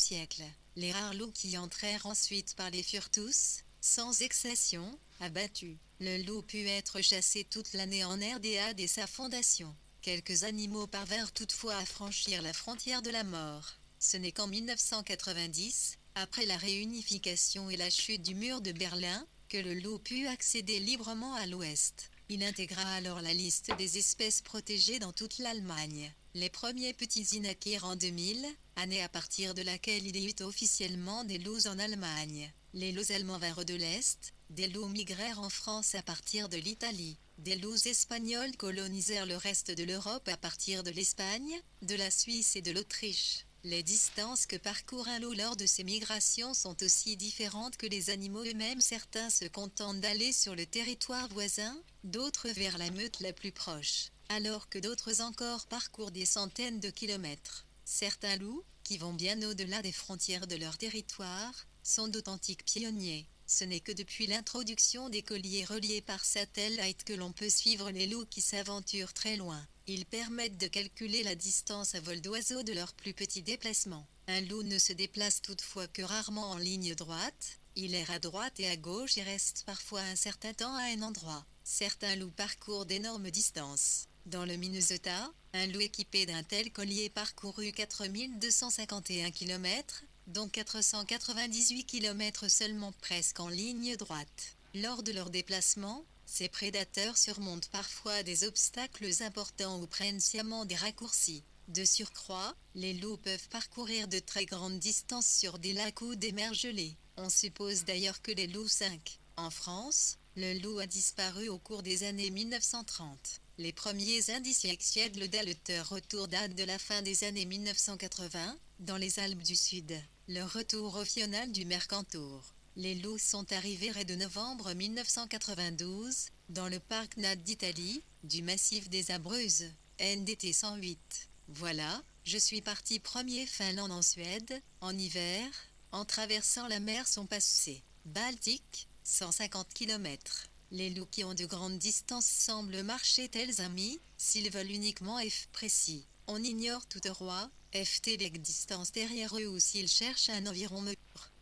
siècle. Les rares loups qui entrèrent ensuite par les furent tous, sans exception, abattus. Le loup put être chassé toute l'année en RDA dès sa fondation. Quelques animaux parvinrent toutefois à franchir la frontière de la mort. Ce n'est qu'en 1990, après la réunification et la chute du mur de Berlin, que le loup put accéder librement à l'ouest. Il intégra alors la liste des espèces protégées dans toute l'Allemagne. Les premiers petits y naquirent en 2000, année à partir de laquelle il y eut officiellement des loups en Allemagne. Les loups allemands vinrent de l'Est, des loups migrèrent en France à partir de l'Italie. Des loups espagnols colonisèrent le reste de l'Europe à partir de l'Espagne, de la Suisse et de l'Autriche. Les distances que parcourt un loup lors de ces migrations sont aussi différentes que les animaux eux-mêmes. Certains se contentent d'aller sur le territoire voisin, d'autres vers la meute la plus proche, alors que d'autres encore parcourent des centaines de kilomètres. Certains loups, qui vont bien au-delà des frontières de leur territoire, sont d'authentiques pionniers. Ce n'est que depuis l'introduction des colliers reliés par satellite que l'on peut suivre les loups qui s'aventurent très loin. Ils permettent de calculer la distance à vol d'oiseau de leurs plus petits déplacements. Un loup ne se déplace toutefois que rarement en ligne droite. Il erre à droite et à gauche et reste parfois un certain temps à un endroit. Certains loups parcourent d'énormes distances. Dans le Minnesota, un loup équipé d'un tel collier parcourut 4251 km, dont 498 km seulement presque en ligne droite. Lors de leur déplacement, ces prédateurs surmontent parfois des obstacles importants ou prennent sciemment des raccourcis. De surcroît, les loups peuvent parcourir de très grandes distances sur des lacs ou des mers gelées. On suppose d'ailleurs que les loups 5. En France, le loup a disparu au cours des années 1930. Les premiers indices sexuels de retour datent de la fin des années 1980, dans les Alpes du Sud. Le retour au final du Mercantour. Les loups sont arrivés de novembre 1992, dans le parc Nat d'Italie, du massif des Abruzzes, NDT 108. Voilà, je suis parti premier Finlande en Suède, en hiver, en traversant la mer sont passés. Baltique, 150 km. Les loups qui ont de grandes distances semblent marcher tels amis, s'ils veulent uniquement F précis. On ignore toutefois, FT les distances derrière eux ou s'ils cherchent un environnement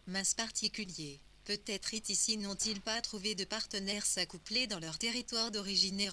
masse particulier. Peut-être ici n'ont-ils pas trouvé de partenaires s'accoupler dans leur territoire d'origine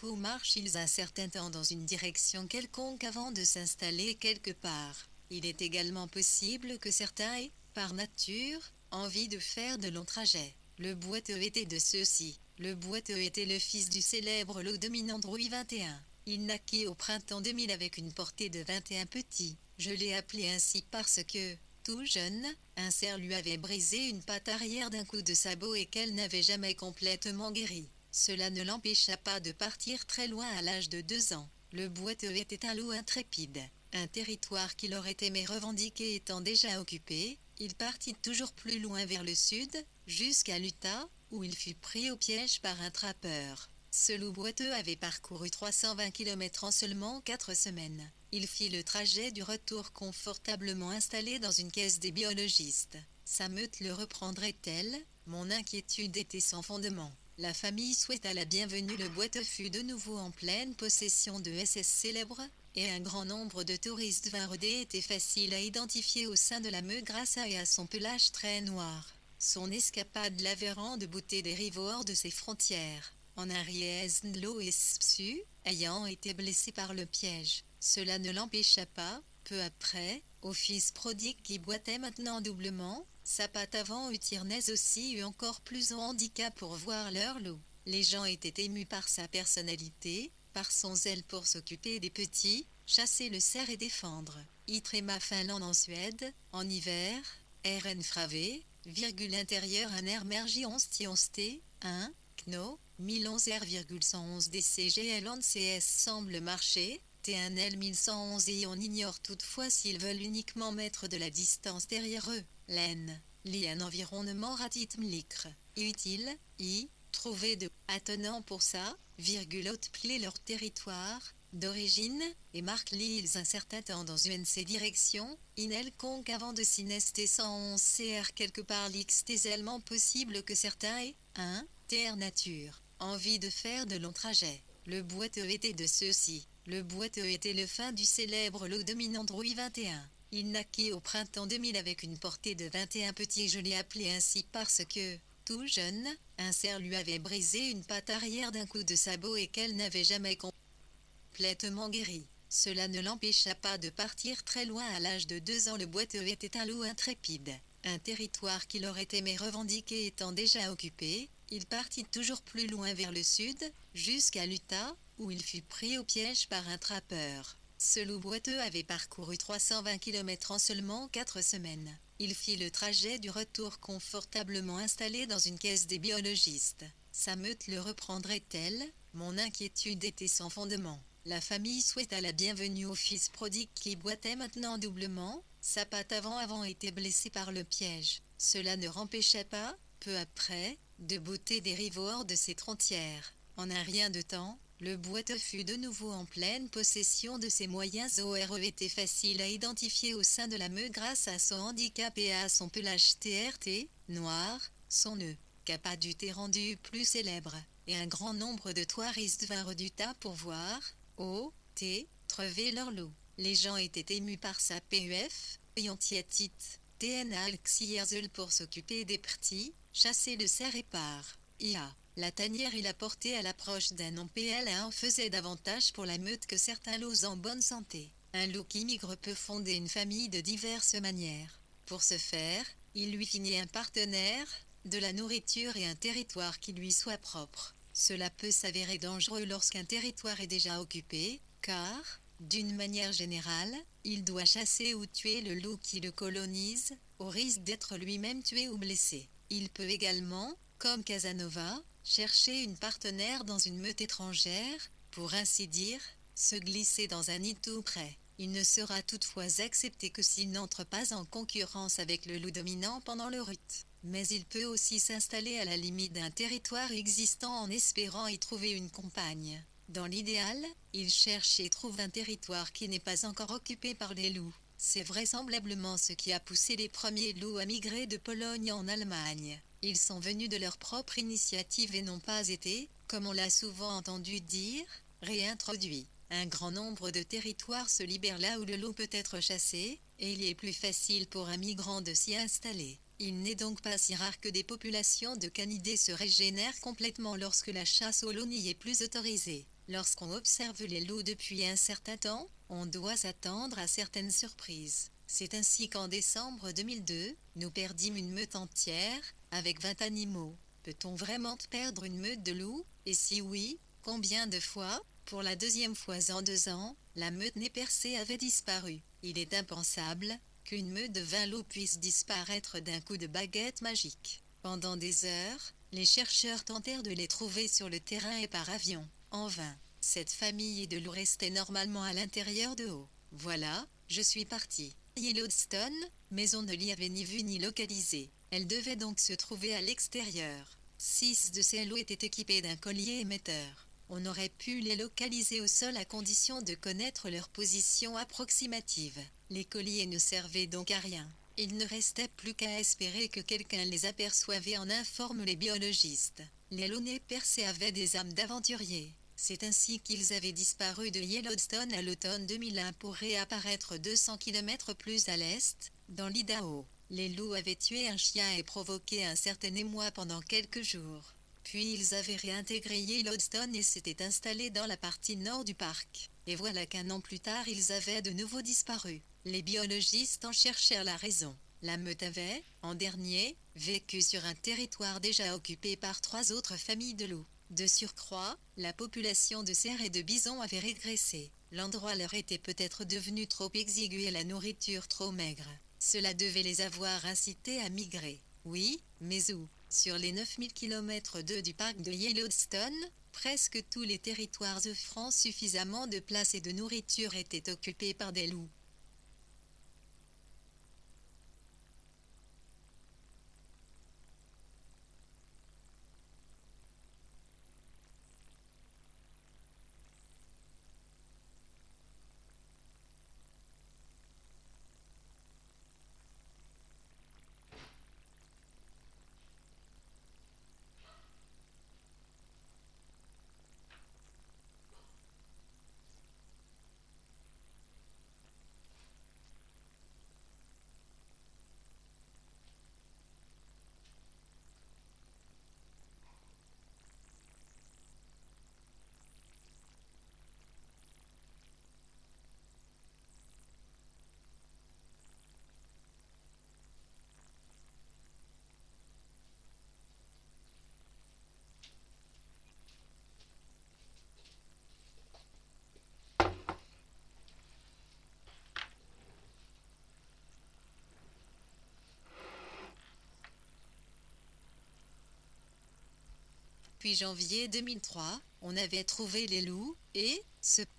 ou marchent-ils un certain temps dans une direction quelconque avant de s'installer quelque part. Il est également possible que certains aient, par nature, envie de faire de longs trajets. Le boiteux était de ceux-ci. Le boiteux était le fils du célèbre loup dominant Louis XXI. Il naquit au printemps 2000 avec une portée de 21 petits. Je l'ai appelé ainsi parce que, tout jeune, un cerf lui avait brisé une patte arrière d'un coup de sabot et qu'elle n'avait jamais complètement guéri. Cela ne l'empêcha pas de partir très loin à l'âge de 2 ans. Le boiteux était un loup intrépide. Un territoire qu'il aurait aimé revendiquer étant déjà occupé, il partit toujours plus loin vers le sud, jusqu'à l'Utah, où il fut pris au piège par un trappeur. Ce loup boiteux avait parcouru 320 km en seulement 4 semaines. Il fit le trajet du retour confortablement installé dans une caisse des biologistes. Sa meute le reprendrait-elle? Mon inquiétude était sans fondement. La famille souhaita la bienvenue. Le boiteux fut de nouveau en pleine possession de SS célèbres, et un grand nombre de touristes vinrent. Était facile à identifier au sein de la meute grâce à son pelage très noir. Son escapade l'avait rendu bouté des rivaux hors de ses frontières. En Ariesnlo et Spsu, ayant été blessé par le piège. Cela ne l'empêcha pas, peu après, au fils prodigue qui boitait maintenant doublement, sa patte avant Utirnez aussi eut encore plus de handicap pour voir leur loup. Les gens étaient émus par sa personnalité, par son zèle pour s'occuper des petits, chasser le cerf et défendre. Itrema Finlande en Suède, en hiver, RN Frave, intérieur un RMRJ 11 1, Kno, 1011 R,111 DCGL CS semble marcher, T1L 1111 et on ignore toutefois s'ils veulent uniquement mettre de la distance derrière eux. Len, li un environnement ratitmlikre. Utile, trouver de attenant pour ça, haute plie leur territoire, d'origine, et marque l'îles un certain temps dans UNC direction, inel conque avant de s'inester 111 CR quelque part l'XT possible que certains aient, TR nature, envie de faire de longs trajets. Le boiteux était de ceux-ci. Le boiteux était le fin du célèbre loup dominant Louis XXI. Il naquit au printemps 2000 avec une portée de 21 petits, je l'ai appelé ainsi parce que, tout jeune, un cerf lui avait brisé une patte arrière d'un coup de sabot et qu'elle n'avait jamais complètement guéri. Cela ne l'empêcha pas de partir très loin. À l'âge de 2 ans, le boiteux était un loup intrépide. Un territoire qu'il aurait aimé revendiquer étant déjà occupé, il partit toujours plus loin vers le sud, jusqu'à l'Utah, où il fut pris au piège par un trappeur. Ce loup boiteux avait parcouru 320 km en seulement 4 semaines. Il fit le trajet du retour confortablement installé dans une caisse des biologistes. Sa meute le reprendrait-elle? Mon inquiétude était sans fondement. La famille souhaita la bienvenue au fils prodigue qui boitait maintenant doublement. Sa patte avant était blessée par le piège. Cela ne l'empêchait pas, peu après, de botter des rivaux hors de ses trontières. En un rien de temps, le boiteux fut de nouveau en pleine possession de ses moyens. ORE était facile à identifier au sein de la meute grâce à son handicap et à son pelage TRT, noir, son nœud capa dû été rendu plus célèbre, et un grand nombre de touristes vinrent d'Utah pour voir, crever leur loup. Les gens étaient émus par sa PUF, Yontiatite, TNA Alxierzel pour s'occuper des petits, chasser le cerf et par IA. La tanière il a porté à l'approche d'un OPL1 faisait davantage pour la meute que certains loups en bonne santé. Un loup qui migre peut fonder une famille de diverses manières. Pour ce faire, il lui finit un partenaire, de la nourriture et un territoire qui lui soit propre. Cela peut s'avérer dangereux lorsqu'un territoire est déjà occupé, car, d'une manière générale, il doit chasser ou tuer le loup qui le colonise, au risque d'être lui-même tué ou blessé. Il peut également, comme Casanova, chercher une partenaire dans une meute étrangère, pour ainsi dire, se glisser dans un nid tout près. Il ne sera toutefois accepté que s'il n'entre pas en concurrence avec le loup dominant pendant le rut. Mais il peut aussi s'installer à la limite d'un territoire existant en espérant y trouver une compagne. Dans l'idéal, il cherche et trouve un territoire qui n'est pas encore occupé par les loups. C'est vraisemblablement ce qui a poussé les premiers loups à migrer de Pologne en Allemagne. Ils sont venus de leur propre initiative et n'ont pas été, comme on l'a souvent entendu dire, réintroduits. Un grand nombre de territoires se libèrent là où le loup peut être chassé, et il est plus facile pour un migrant de s'y installer. Il n'est donc pas si rare que des populations de canidés se régénèrent complètement lorsque la chasse au loup n'y est plus autorisée. Lorsqu'on observe les loups depuis un certain temps, on doit s'attendre à certaines surprises. C'est ainsi qu'en décembre 2002, nous perdîmes une meute entière, avec 20 animaux. Peut-on vraiment perdre une meute de loups? Et si oui, combien de fois? Pour la deuxième fois en 2 ans, la meute nez percée avait disparu. Il est impensable qu'une meute de 20 loups puisse disparaître d'un coup de baguette magique. Pendant des heures, les chercheurs tentèrent de les trouver sur le terrain et par avion. En vain. Cette famille de loups restait normalement à l'intérieur de haut. Voilà, je suis parti. Yellowstone, mais on ne l'y avait ni vu ni localisé. Elle devait donc se trouver à l'extérieur. 6 de ces loups étaient équipés d'un collier émetteur. On aurait pu les localiser au sol à condition de connaître leur position approximative. Les colliers ne servaient donc à rien. Il ne restait plus qu'à espérer que quelqu'un les aperçoive et en informe les biologistes. Les loups nez percés avaient des âmes d'aventuriers. C'est ainsi qu'ils avaient disparu de Yellowstone à l'automne 2001 pour réapparaître 200 km plus à l'est, dans l'Idaho. Les loups avaient tué un chien et provoqué un certain émoi pendant quelques jours. Puis ils avaient réintégré Yellowstone et s'étaient installés dans la partie nord du parc. Et voilà qu'un an plus tard ils avaient de nouveau disparu. Les biologistes en cherchèrent la raison. La meute avait, en dernier, vécu sur un territoire déjà occupé par 3 autres familles de loups. De surcroît, la population de cerfs et de bisons avait régressé. L'endroit leur était peut-être devenu trop exigu et la nourriture trop maigre. Cela devait les avoir incités à migrer. Oui, mais où? Sur les 9000 km du parc de Yellowstone, presque tous les territoires offrant suffisamment de place et de nourriture étaient occupés par des loups. depuis janvier 2003, on avait trouvé les loups,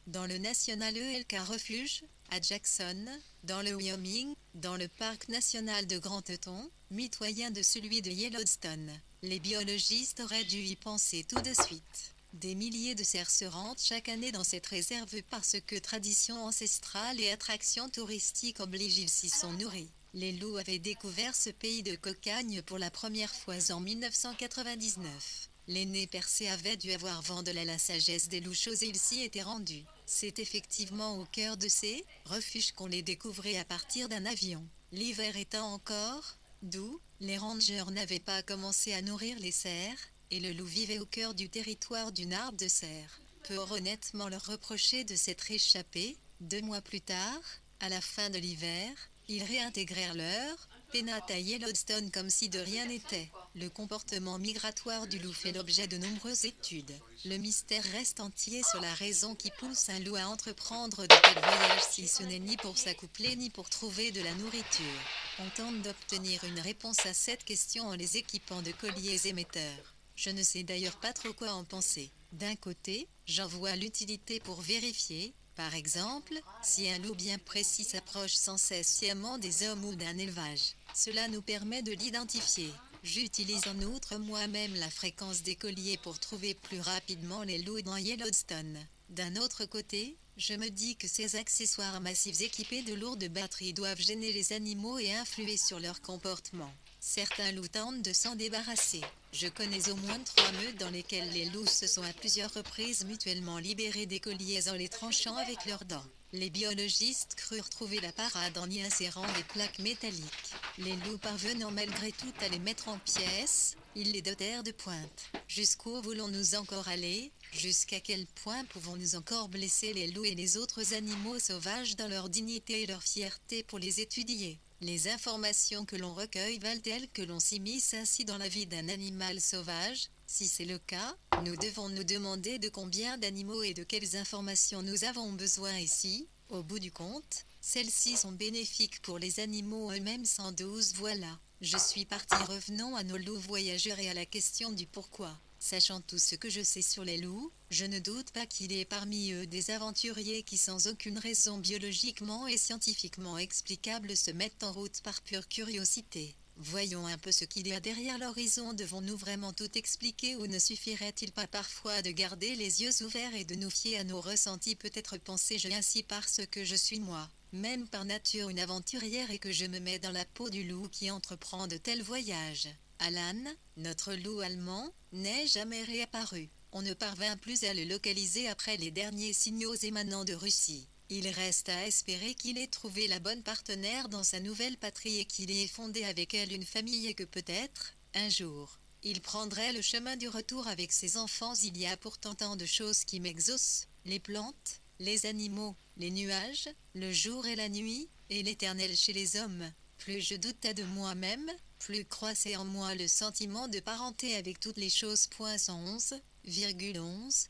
dans le National Elk Refuge, à Jackson, dans le Wyoming, dans le parc national de Grand Teton, mitoyen de celui de Yellowstone. Les biologistes auraient dû y penser tout de suite. Des milliers de cerfs se rendent chaque année dans cette réserve parce que tradition ancestrale et attractions touristiques obligent, ils s'y sont nourris. Les loups avaient découvert ce pays de cocagne pour la première fois en 1999. Les nez percés avaient dû avoir vent de la sagesse des loups chauds et ils s'y étaient rendus. C'est effectivement au cœur de ces refuges qu'on les découvrait à partir d'un avion. L'hiver étant encore doux, les rangers n'avaient pas commencé à nourrir les cerfs, et le loup vivait au cœur du territoire d'une arbre de cerfs. Peut honnêtement leur reprocher de s'être échappés. 2 mois plus tard, à la fin de l'hiver, ils réintégrèrent leur pénate à Yellowstone comme si de rien n'était. Le comportement migratoire du loup fait l'objet de nombreuses études. Le mystère reste entier sur la raison qui pousse un loup à entreprendre de tels voyages si ce n'est ni pour s'accoupler ni pour trouver de la nourriture. On tente d'obtenir une réponse à cette question en les équipant de colliers émetteurs. Je ne sais d'ailleurs pas trop quoi en penser. D'un côté, j'en vois l'utilité pour vérifier, par exemple, si un loup bien précis s'approche sans cesse sciemment des hommes ou d'un élevage. Cela nous permet de l'identifier. J'utilise en outre moi-même la fréquence des colliers pour trouver plus rapidement les loups dans Yellowstone. D'un autre côté, je me dis que ces accessoires massifs équipés de lourdes batteries doivent gêner les animaux et influer sur leur comportement. Certains loups tentent de s'en débarrasser. Je connais au moins 3 meutes dans lesquelles les loups se sont à plusieurs reprises mutuellement libérés des colliers en les tranchant avec leurs dents. Les biologistes crurent trouver la parade en y insérant des plaques métalliques. Les loups parvenant malgré tout à les mettre en pièces, ils les dotèrent de pointes. Jusqu'où voulons-nous encore aller ? Jusqu'à quel point pouvons-nous encore blesser les loups et les autres animaux sauvages dans leur dignité et leur fierté pour les étudier ? Les informations que l'on recueille valent-elles que l'on s'immisce ainsi dans la vie d'un animal sauvage ? Si c'est le cas, nous devons nous demander de combien d'animaux et de quelles informations nous avons besoin et si, au bout du compte, celles-ci sont bénéfiques pour les animaux eux-mêmes sans doute. Voilà, je suis parti. Revenons à nos loups voyageurs et à la question du pourquoi. Sachant tout ce que je sais sur les loups, je ne doute pas qu'il y ait parmi eux des aventuriers qui sans aucune raison biologiquement et scientifiquement explicable se mettent en route par pure curiosité. Voyons un peu ce qu'il y a derrière l'horizon. Devons-nous vraiment tout expliquer ou ne suffirait-il pas parfois de garder les yeux ouverts et de nous fier à nos ressentis? Peut-être pensais-je ainsi parce que je suis moi, même par nature une aventurière et que je me mets dans la peau du loup qui entreprend de tels voyages. Alan, notre loup allemand, n'est jamais réapparu. On ne parvint plus à le localiser après les derniers signaux émanant de Russie. Il reste à espérer qu'il ait trouvé la bonne partenaire dans sa nouvelle patrie et qu'il ait fondé avec elle une famille et que peut-être, un jour, il prendrait le chemin du retour avec ses enfants. Il y a pourtant tant de choses qui m'exaucent, les plantes, les animaux, les nuages, le jour et la nuit, et l'éternel chez les hommes. Plus je doutais de moi-même, plus croissait en moi le sentiment de parenté avec toutes les choses. 111,11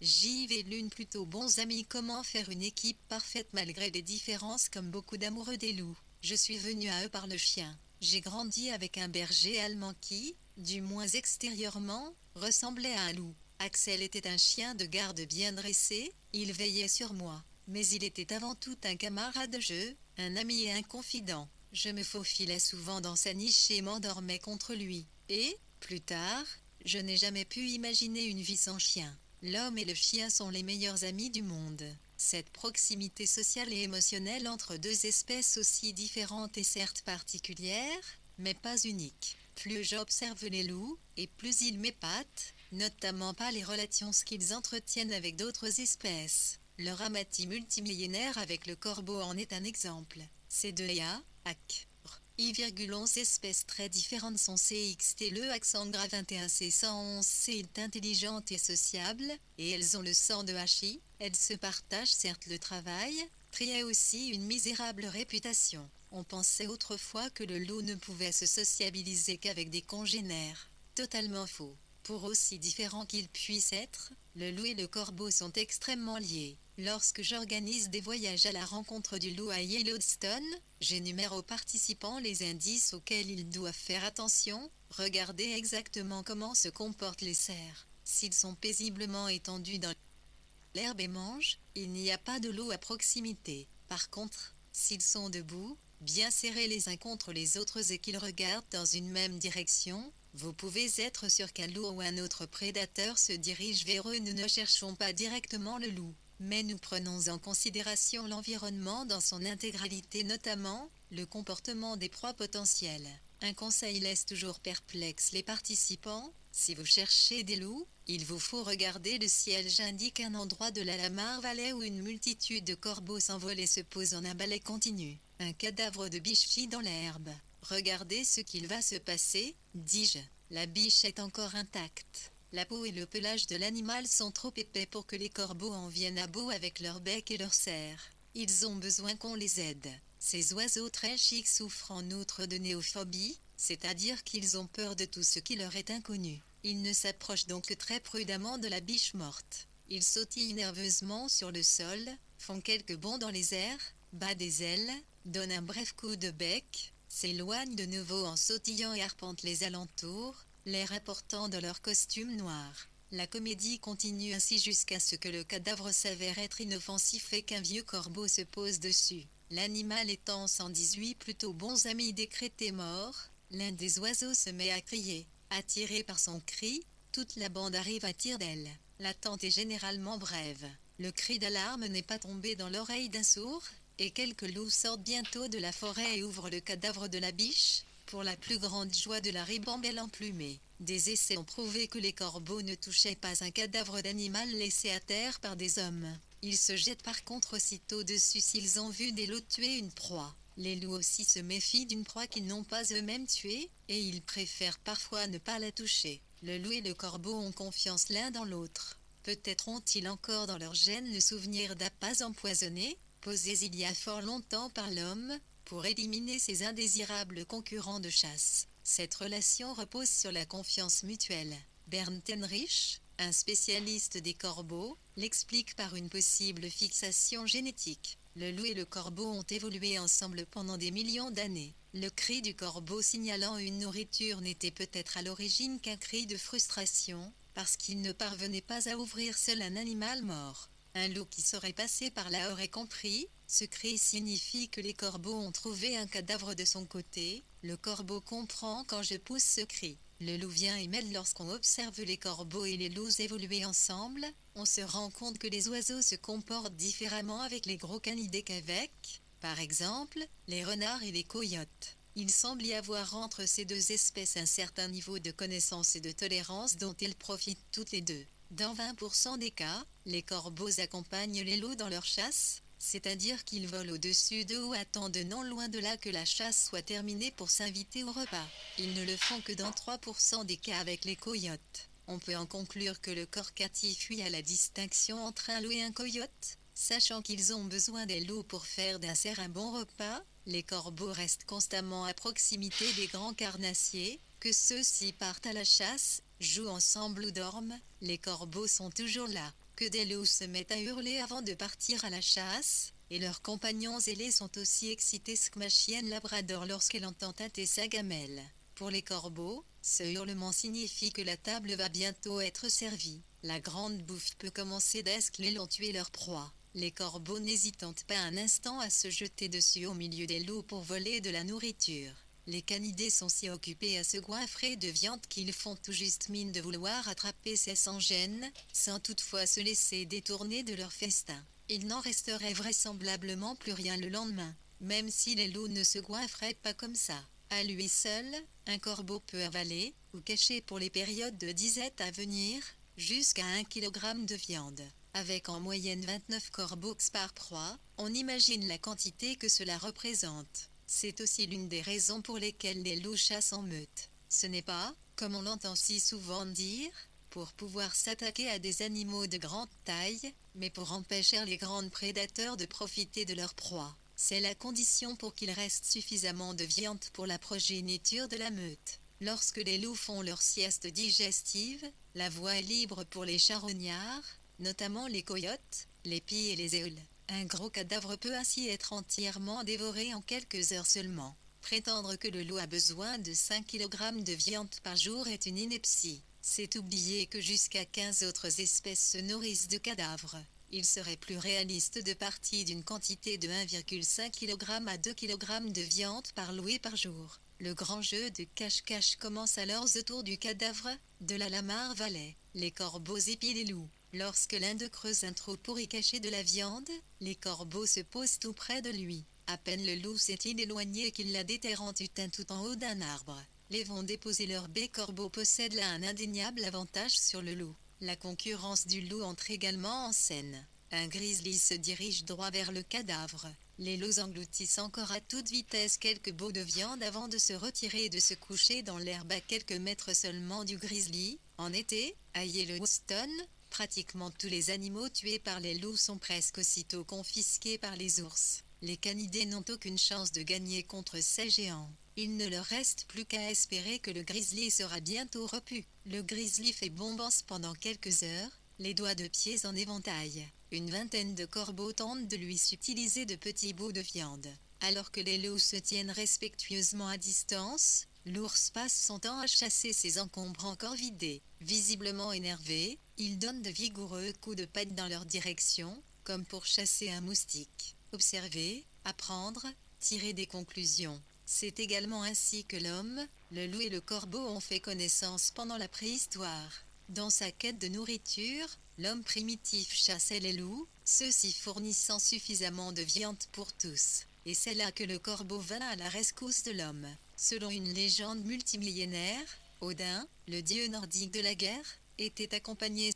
J et l'une plutôt bons amis. Comment faire une équipe parfaite malgré les différences? Comme beaucoup d'amoureux des loups, je suis venu à eux par le chien. J'ai grandi avec un berger allemand qui, du moins extérieurement, ressemblait à un loup. Axel était un chien de garde bien dressé, il veillait sur moi. Mais il était avant tout un camarade de jeu, un ami et un confident. Je me faufilais souvent dans sa niche et m'endormais contre lui. Et, plus tard, je n'ai jamais pu imaginer une vie sans chien. L'homme et le chien sont les meilleurs amis du monde. Cette proximité sociale et émotionnelle entre deux espèces aussi différentes est certes particulière, mais pas unique. Plus j'observe les loups, et plus ils m'épatent, notamment par les relations qu'ils entretiennent avec d'autres espèces. Leur amitié multimillénaire avec le corbeau en est un exemple. Ces deux I,11 espèces très différentes sont CXT. Le accent grave 21C111C est intelligente et sociable, et elles ont le sang de HI. Elles se partagent certes le travail, triaient aussi une misérable réputation. On pensait autrefois que le loup ne pouvait se sociabiliser qu'avec des congénères. Totalement faux. Pour aussi différents qu'ils puissent être, le loup et le corbeau sont extrêmement liés. Lorsque j'organise des voyages à la rencontre du loup à Yellowstone, j'énumère aux participants les indices auxquels ils doivent faire attention. Regardez exactement comment se comportent les cerfs. S'ils sont paisiblement étendus dans l'herbe et mangent, il n'y a pas de loup à proximité. Par contre, s'ils sont debout, bien serrés les uns contre les autres et qu'ils regardent dans une même direction, vous pouvez être sûr qu'un loup ou un autre prédateur se dirige vers eux. Nous ne cherchons pas directement le loup, mais nous prenons en considération l'environnement dans son intégralité, notamment le comportement des proies potentielles. Un conseil laisse toujours perplexe les participants: si vous cherchez des loups, il vous faut regarder le ciel. J'indique un endroit de la Lamar Valley où une multitude de corbeaux s'envolent et se posent en un balai continu. Un cadavre de biche gît dans l'herbe. Regardez ce qu'il va se passer, dis-je. La biche est encore intacte. La peau et le pelage de l'animal sont trop épais pour que les corbeaux en viennent à bout avec leur bec et leurs serres. Ils ont besoin qu'on les aide. Ces oiseaux très chics souffrent en outre de néophobie, c'est-à-dire qu'ils ont peur de tout ce qui leur est inconnu. Ils ne s'approchent donc que très prudemment de la biche morte. Ils sautillent nerveusement sur le sol, font quelques bonds dans les airs, battent des ailes, donnent un bref coup de bec, s'éloignent de nouveau en sautillant et arpentent les alentours, l'air important de leur costume noir. La comédie continue ainsi jusqu'à ce que le cadavre s'avère être inoffensif et qu'un vieux corbeau se pose dessus. L'animal étant 118 plutôt bons amis décrétés mort, l'un des oiseaux se met à crier. Attiré par son cri, toute la bande arrive à tire d'aile. L'attente est généralement brève. Le cri d'alarme n'est pas tombé dans l'oreille d'un sourd, et quelques loups sortent bientôt de la forêt et ouvrent le cadavre de la biche, pour la plus grande joie de la ribambelle emplumée. Des essais ont prouvé que les corbeaux ne touchaient pas un cadavre d'animal laissé à terre par des hommes. Ils se jettent par contre aussitôt dessus s'ils ont vu des loups tuer une proie. Les loups aussi se méfient d'une proie qu'ils n'ont pas eux-mêmes tuée, et ils préfèrent parfois ne pas la toucher. Le loup et le corbeau ont confiance l'un dans l'autre. Peut-être ont-ils encore dans leur gène le souvenir d'appâts empoisonnés, posés il y a fort longtemps par l'homme, pour éliminer ces indésirables concurrents de chasse. Cette relation repose sur la confiance mutuelle. Bernd Tenrich, un spécialiste des corbeaux, l'explique par une possible fixation génétique. Le loup et le corbeau ont évolué ensemble pendant des millions d'années. Le cri du corbeau signalant une nourriture n'était peut-être à l'origine qu'un cri de frustration, parce qu'il ne parvenait pas à ouvrir seul un animal mort. Un loup qui serait passé par là aurait compris. Ce cri signifie que les corbeaux ont trouvé un cadavre de son côté. Le corbeau comprend quand je pousse ce cri. Le loup vient et mêle. Lorsqu'on observe les corbeaux et les loups évoluer ensemble, on se rend compte que les oiseaux se comportent différemment avec les gros canidés qu'avec, par exemple, les renards et les coyotes. Il semble y avoir entre ces deux espèces un certain niveau de connaissance et de tolérance dont elles profitent toutes les deux. Dans 20% des cas, les corbeaux accompagnent les loups dans leur chasse, c'est-à-dire qu'ils volent au-dessus d'eux ou attendent non loin de là que la chasse soit terminée pour s'inviter au repas. Ils ne le font que dans 3% des cas avec les coyotes. On peut en conclure que le corps captif fuit à la distinction entre un loup et un coyote. Sachant qu'ils ont besoin des loups pour faire d'un cerf un bon repas, les corbeaux restent constamment à proximité des grands carnassiers. Que ceux-ci partent à la chasse, jouent ensemble ou dorment, les corbeaux sont toujours là. Que des loups se mettent à hurler avant de partir à la chasse, et leurs compagnons ailés sont aussi excités que ma chienne labrador lorsqu'elle entend tâter sa gamelle. Pour les corbeaux, ce hurlement signifie que la table va bientôt être servie. La grande bouffe peut commencer dès qu'ils ont tué leur proie. Les corbeaux n'hésitent pas un instant à se jeter dessus au milieu des loups pour voler de la nourriture. Les canidés sont si occupés à se goinfrer de viande qu'ils font tout juste mine de vouloir attraper ces sans gêne, sans toutefois se laisser détourner de leur festin. Il n'en resterait vraisemblablement plus rien le lendemain, même si les loups ne se goinfraient pas comme ça. À lui seul, un corbeau peut avaler, ou cacher pour les périodes de disette à venir, jusqu'à 1 kg de viande. Avec en moyenne 29 corbeaux par proie, on imagine la quantité que cela représente. C'est aussi l'une des raisons pour lesquelles les loups chassent en meute. Ce n'est pas, comme on l'entend si souvent dire, pour pouvoir s'attaquer à des animaux de grande taille, mais pour empêcher les grands prédateurs de profiter de leur proie. C'est la condition pour qu'il reste suffisamment de viande pour la progéniture de la meute. Lorsque les loups font leur sieste digestive, la voie est libre pour les charognards, notamment les coyotes, les pies et les éoles. Un gros cadavre peut ainsi être entièrement dévoré en quelques heures seulement. Prétendre que le loup a besoin de 5 kg de viande par jour est une ineptie. C'est oublier que jusqu'à 15 autres espèces se nourrissent de cadavres. Il serait plus réaliste de partir d'une quantité de 1,5 kg à 2 kg de viande par loup et par jour. Le grand jeu de cache-cache commence alors autour du cadavre de la Lamar Valley. Les corbeaux épient les loups. Lorsque l'un d'eux creuse un trou pour y cacher de la viande, les corbeaux se posent tout près de lui. À peine le loup s'est-il éloigné qu'il la déterre en tutin tout en haut d'un arbre. Les vont déposer leur bec. Corbeau possède là un indéniable avantage sur le loup. La concurrence du loup entre également en scène. Un grizzly se dirige droit vers le cadavre. Les loups engloutissent encore à toute vitesse quelques bouts de viande avant de se retirer et de se coucher dans l'herbe à quelques mètres seulement du grizzly. En été, à Yellowstone, pratiquement tous les animaux tués par les loups sont presque aussitôt confisqués par les ours. Les canidés n'ont aucune chance de gagner contre ces géants. Il ne leur reste plus qu'à espérer que le grizzly sera bientôt repu. Le grizzly fait bombance pendant quelques heures, les doigts de pied en éventail. Une vingtaine de corbeaux tentent de lui subtiliser de petits bouts de viande. Alors que les loups se tiennent respectueusement à distance, l'ours passe son temps à chasser ses encombrants corps vidés. Visiblement énervé, il donne de vigoureux coups de patte dans leur direction, comme pour chasser un moustique. Observer, apprendre, tirer des conclusions. C'est également ainsi que l'homme, le loup et le corbeau ont fait connaissance pendant la préhistoire. Dans sa quête de nourriture, l'homme primitif chassait les loups, ceux-ci fournissant suffisamment de viande pour tous. Et c'est là que le corbeau vint à la rescousse de l'homme. Selon une légende multimillénaire, Odin, le dieu nordique de la guerre, était accompagné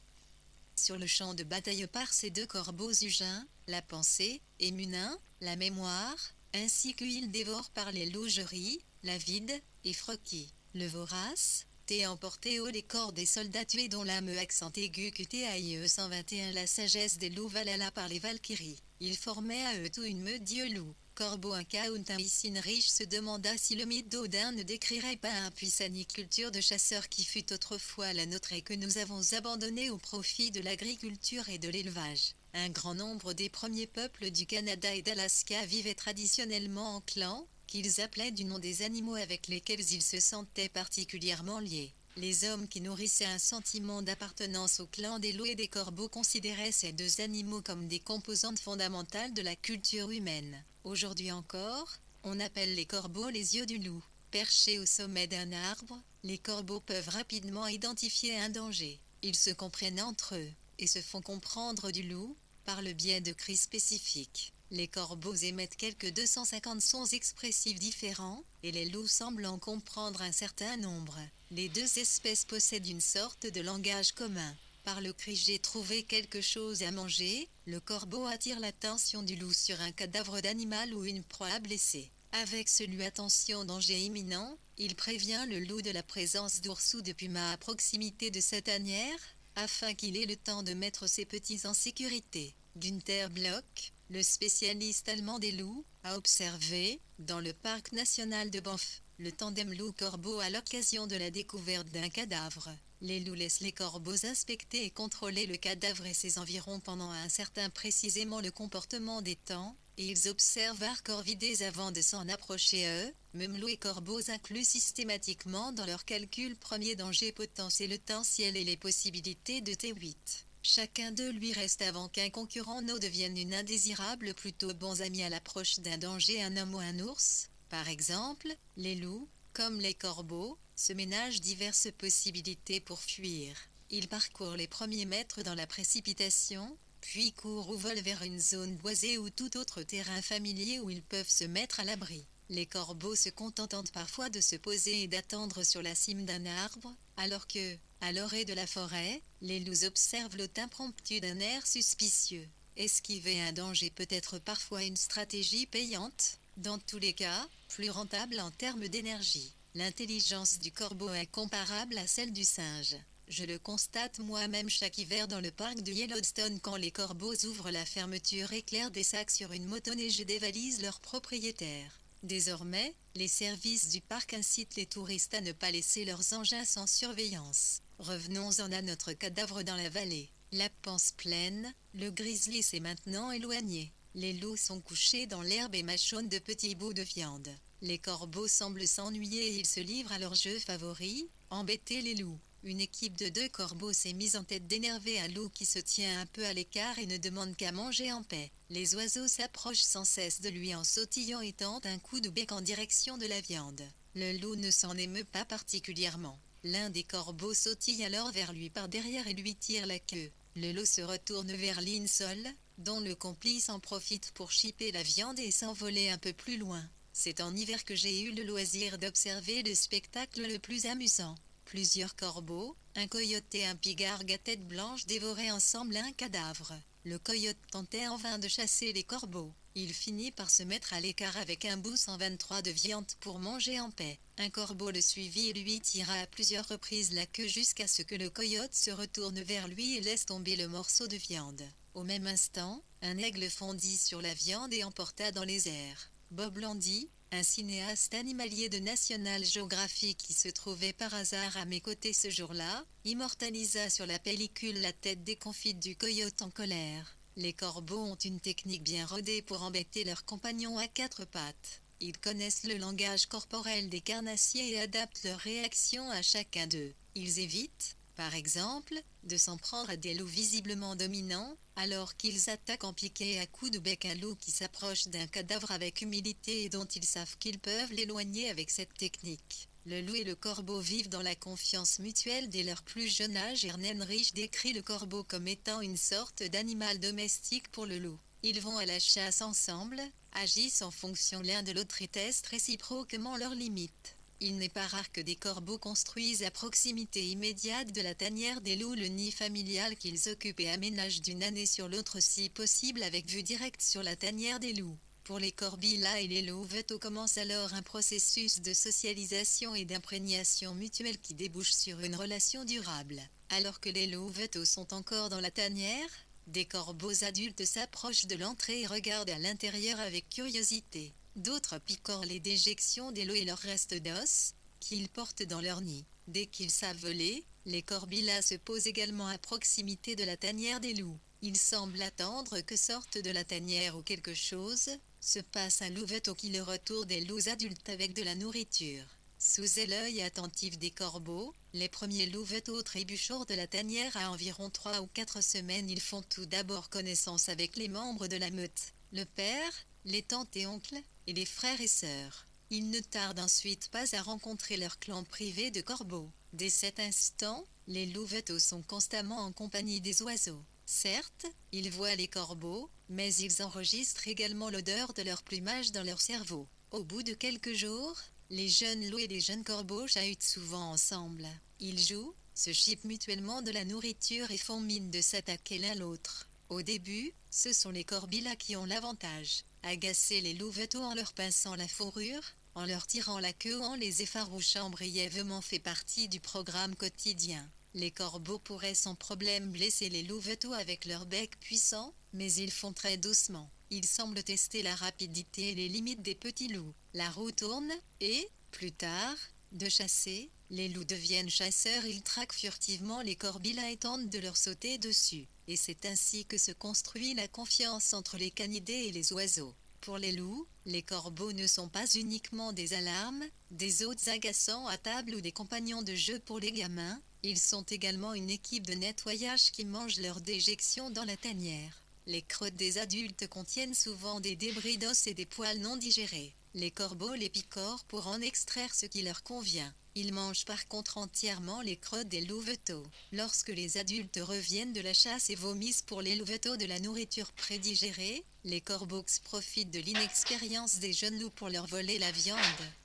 sur le champ de bataille par ses deux corbeaux Hugin, la pensée, et Munin, la mémoire, ainsi qu'il dévore par les lougeries, la vide, et Froki, le vorace, t'es emporté haut les corps des soldats tués dont l'âme accent aigu QTAIE 121 la sagesse des loups Valhalla par les Valkyries. Ils formaient à eux tout une meute dieu loup. Corbeau un Kauntain riche se demanda si le mythe d'Odin ne décrirait pas un puissant culture de chasseurs qui fut autrefois la nôtre et que nous avons abandonnée au profit de l'agriculture et de l'élevage. Un grand nombre des premiers peuples du Canada et d'Alaska vivaient traditionnellement en clans, qu'ils appelaient du nom des animaux avec lesquels ils se sentaient particulièrement liés. Les hommes qui nourrissaient un sentiment d'appartenance au clan des loups et des corbeaux considéraient ces deux animaux comme des composantes fondamentales de la culture humaine. Aujourd'hui encore, on appelle les corbeaux les yeux du loup. Perchés au sommet d'un arbre, les corbeaux peuvent rapidement identifier un danger. Ils se comprennent entre eux, et se font comprendre du loup, par le biais de cris spécifiques. Les corbeaux émettent quelques 250 sons expressifs différents, et les loups semblent en comprendre un certain nombre. Les deux espèces possèdent une sorte de langage commun. Par le cri « j'ai trouvé quelque chose à manger », le corbeau attire l'attention du loup sur un cadavre d'animal ou une proie blessée. Avec celui « attention, danger imminent », il prévient le loup de la présence d'ours ou de pumas à proximité de cette tanière, afin qu'il ait le temps de mettre ses petits en sécurité. Günther Bloch, le spécialiste allemand des loups, a observé, dans le parc national de Banff, le tandem loup-corbeau à l'occasion de la découverte d'un cadavre. Les loups laissent les corbeaux inspecter et contrôler le cadavre et ses environs pendant un certain précisément le comportement des temps, et ils observent leurs corps vidés avant de s'en approcher eux. Même loups et corbeaux incluent systématiquement dans leurs calculs premier danger potentiel et les possibilités de T8. Chacun d'eux lui reste avant qu'un concurrent ne devienne une indésirable plutôt bons amis à l'approche d'un danger un homme ou un ours. Par exemple, les loups, comme les corbeaux, se ménagent diverses possibilités pour fuir. Ils parcourent les premiers mètres dans la précipitation, puis courent ou volent vers une zone boisée ou tout autre terrain familier où ils peuvent se mettre à l'abri. Les corbeaux se contentent parfois de se poser et d'attendre sur la cime d'un arbre, alors que, à l'orée de la forêt, les loups observent l'hôte impromptu d'un air suspicieux. Esquiver un danger peut être parfois une stratégie payante, dans tous les cas, plus rentable en termes d'énergie. L'intelligence du corbeau est comparable à celle du singe. Je le constate moi-même chaque hiver dans le parc de Yellowstone quand les corbeaux ouvrent la fermeture éclair des sacs sur une motoneige et dévalisent leurs propriétaires. Désormais, les services du parc incitent les touristes à ne pas laisser leurs engins sans surveillance. Revenons-en à notre cadavre dans la vallée. La panse pleine, le grizzly s'est maintenant éloigné. Les loups sont couchés dans l'herbe et mâchonnent de petits bouts de viande. Les corbeaux semblent s'ennuyer et ils se livrent à leur jeu favori, embêter les loups. Une équipe de 2 corbeaux s'est mise en tête d'énerver un loup qui se tient un peu à l'écart et ne demande qu'à manger en paix. Les oiseaux s'approchent sans cesse de lui en sautillant et tentent un coup de bec en direction de la viande. Le loup ne s'en émeut pas particulièrement. L'un des corbeaux sautille alors vers lui par derrière et lui tire la queue. Le loup se retourne vers Linsol, dont le complice en profite pour chipper la viande et s'envoler un peu plus loin. C'est en hiver que j'ai eu le loisir d'observer le spectacle le plus amusant. Plusieurs corbeaux, un coyote et un pigargue à tête blanche dévoraient ensemble un cadavre. Le coyote tentait en vain de chasser les corbeaux. Il finit par se mettre à l'écart avec un bout 123 de viande pour manger en paix. Un corbeau le suivit et lui tira à plusieurs reprises la queue jusqu'à ce que le coyote se retourne vers lui et laisse tomber le morceau de viande. Au même instant, un aigle fondit sur la viande et emporta dans les airs. Bob Landy, un cinéaste animalier de National Geographic qui se trouvait par hasard à mes côtés ce jour-là, immortalisa sur la pellicule la tête déconfite du coyote en colère. Les corbeaux ont une technique bien rodée pour embêter leurs compagnons à 4 pattes. Ils connaissent le langage corporel des carnassiers et adaptent leurs réactions à chacun d'eux. Ils évitent, par exemple, de s'en prendre à des loups visiblement dominants, alors qu'ils attaquent en piqué à coups de bec un loup qui s'approche d'un cadavre avec humilité et dont ils savent qu'ils peuvent l'éloigner avec cette technique. Le loup et le corbeau vivent dans la confiance mutuelle dès leur plus jeune âge. Ernenrich décrit le corbeau comme étant une sorte d'animal domestique pour le loup. Ils vont à la chasse ensemble, agissent en fonction l'un de l'autre et testent réciproquement leurs limites. Il n'est pas rare que des corbeaux construisent à proximité immédiate de la tanière des loups le nid familial qu'ils occupent et aménagent d'une année sur l'autre si possible avec vue directe sur la tanière des loups. Pour les corbillas et les louveteaux commence alors un processus de socialisation et d'imprégnation mutuelle qui débouche sur une relation durable. Alors que les louveteaux sont encore dans la tanière, des corbeaux adultes s'approchent de l'entrée et regardent à l'intérieur avec curiosité. D'autres picorent les déjections des loups et leurs restes d'os, qu'ils portent dans leur nid. Dès qu'ils savent voler, les corbillas se posent également à proximité de la tanière des loups. Ils semblent attendre que sorte de la tanière ou quelque chose se passe un louveteau qui le retourne des loups adultes avec de la nourriture. Sous l'œil attentif des corbeaux, les premiers louveteaux trébuchent de la tanière à environ 3 ou 4 semaines. Ils font tout d'abord connaissance avec les membres de la meute, le père, les tantes et oncles, et les frères et sœurs. Ils ne tardent ensuite pas à rencontrer leur clan privé de corbeaux. Dès cet instant, les louveteaux sont constamment en compagnie des oiseaux. Certes, ils voient les corbeaux, mais ils enregistrent également l'odeur de leur plumage dans leur cerveau. Au bout de quelques jours, les jeunes loups et les jeunes corbeaux chahutent souvent ensemble. Ils jouent, se chipent mutuellement de la nourriture et font mine de s'attaquer l'un l'autre. Au début, ce sont les corbillas qui ont l'avantage. Agacer les louveteaux en leur pinçant la fourrure, en leur tirant la queue ou en les effarouchant brièvement fait partie du programme quotidien. Les corbeaux pourraient sans problème blesser les louveteaux avec leur bec puissant, mais ils font très doucement. Ils semblent tester la rapidité et les limites des petits loups. La roue tourne, et, plus tard, de chasser, les loups deviennent chasseurs. Ils traquent furtivement les corbillas et tentent de leur sauter dessus. Et c'est ainsi que se construit la confiance entre les canidés et les oiseaux. Pour les loups, les corbeaux ne sont pas uniquement des alarmes, des hôtes agaçants à table ou des compagnons de jeu pour les gamins, ils sont également une équipe de nettoyage qui mange leurs déjections dans la tanière. Les crottes des adultes contiennent souvent des débris d'os et des poils non digérés. Les corbeaux les picorent pour en extraire ce qui leur convient. Ils mangent par contre entièrement les crottes des louveteaux. Lorsque les adultes reviennent de la chasse et vomissent pour les louveteaux de la nourriture prédigérée, les corbeaux profitent de l'inexpérience des jeunes loups pour leur voler la viande.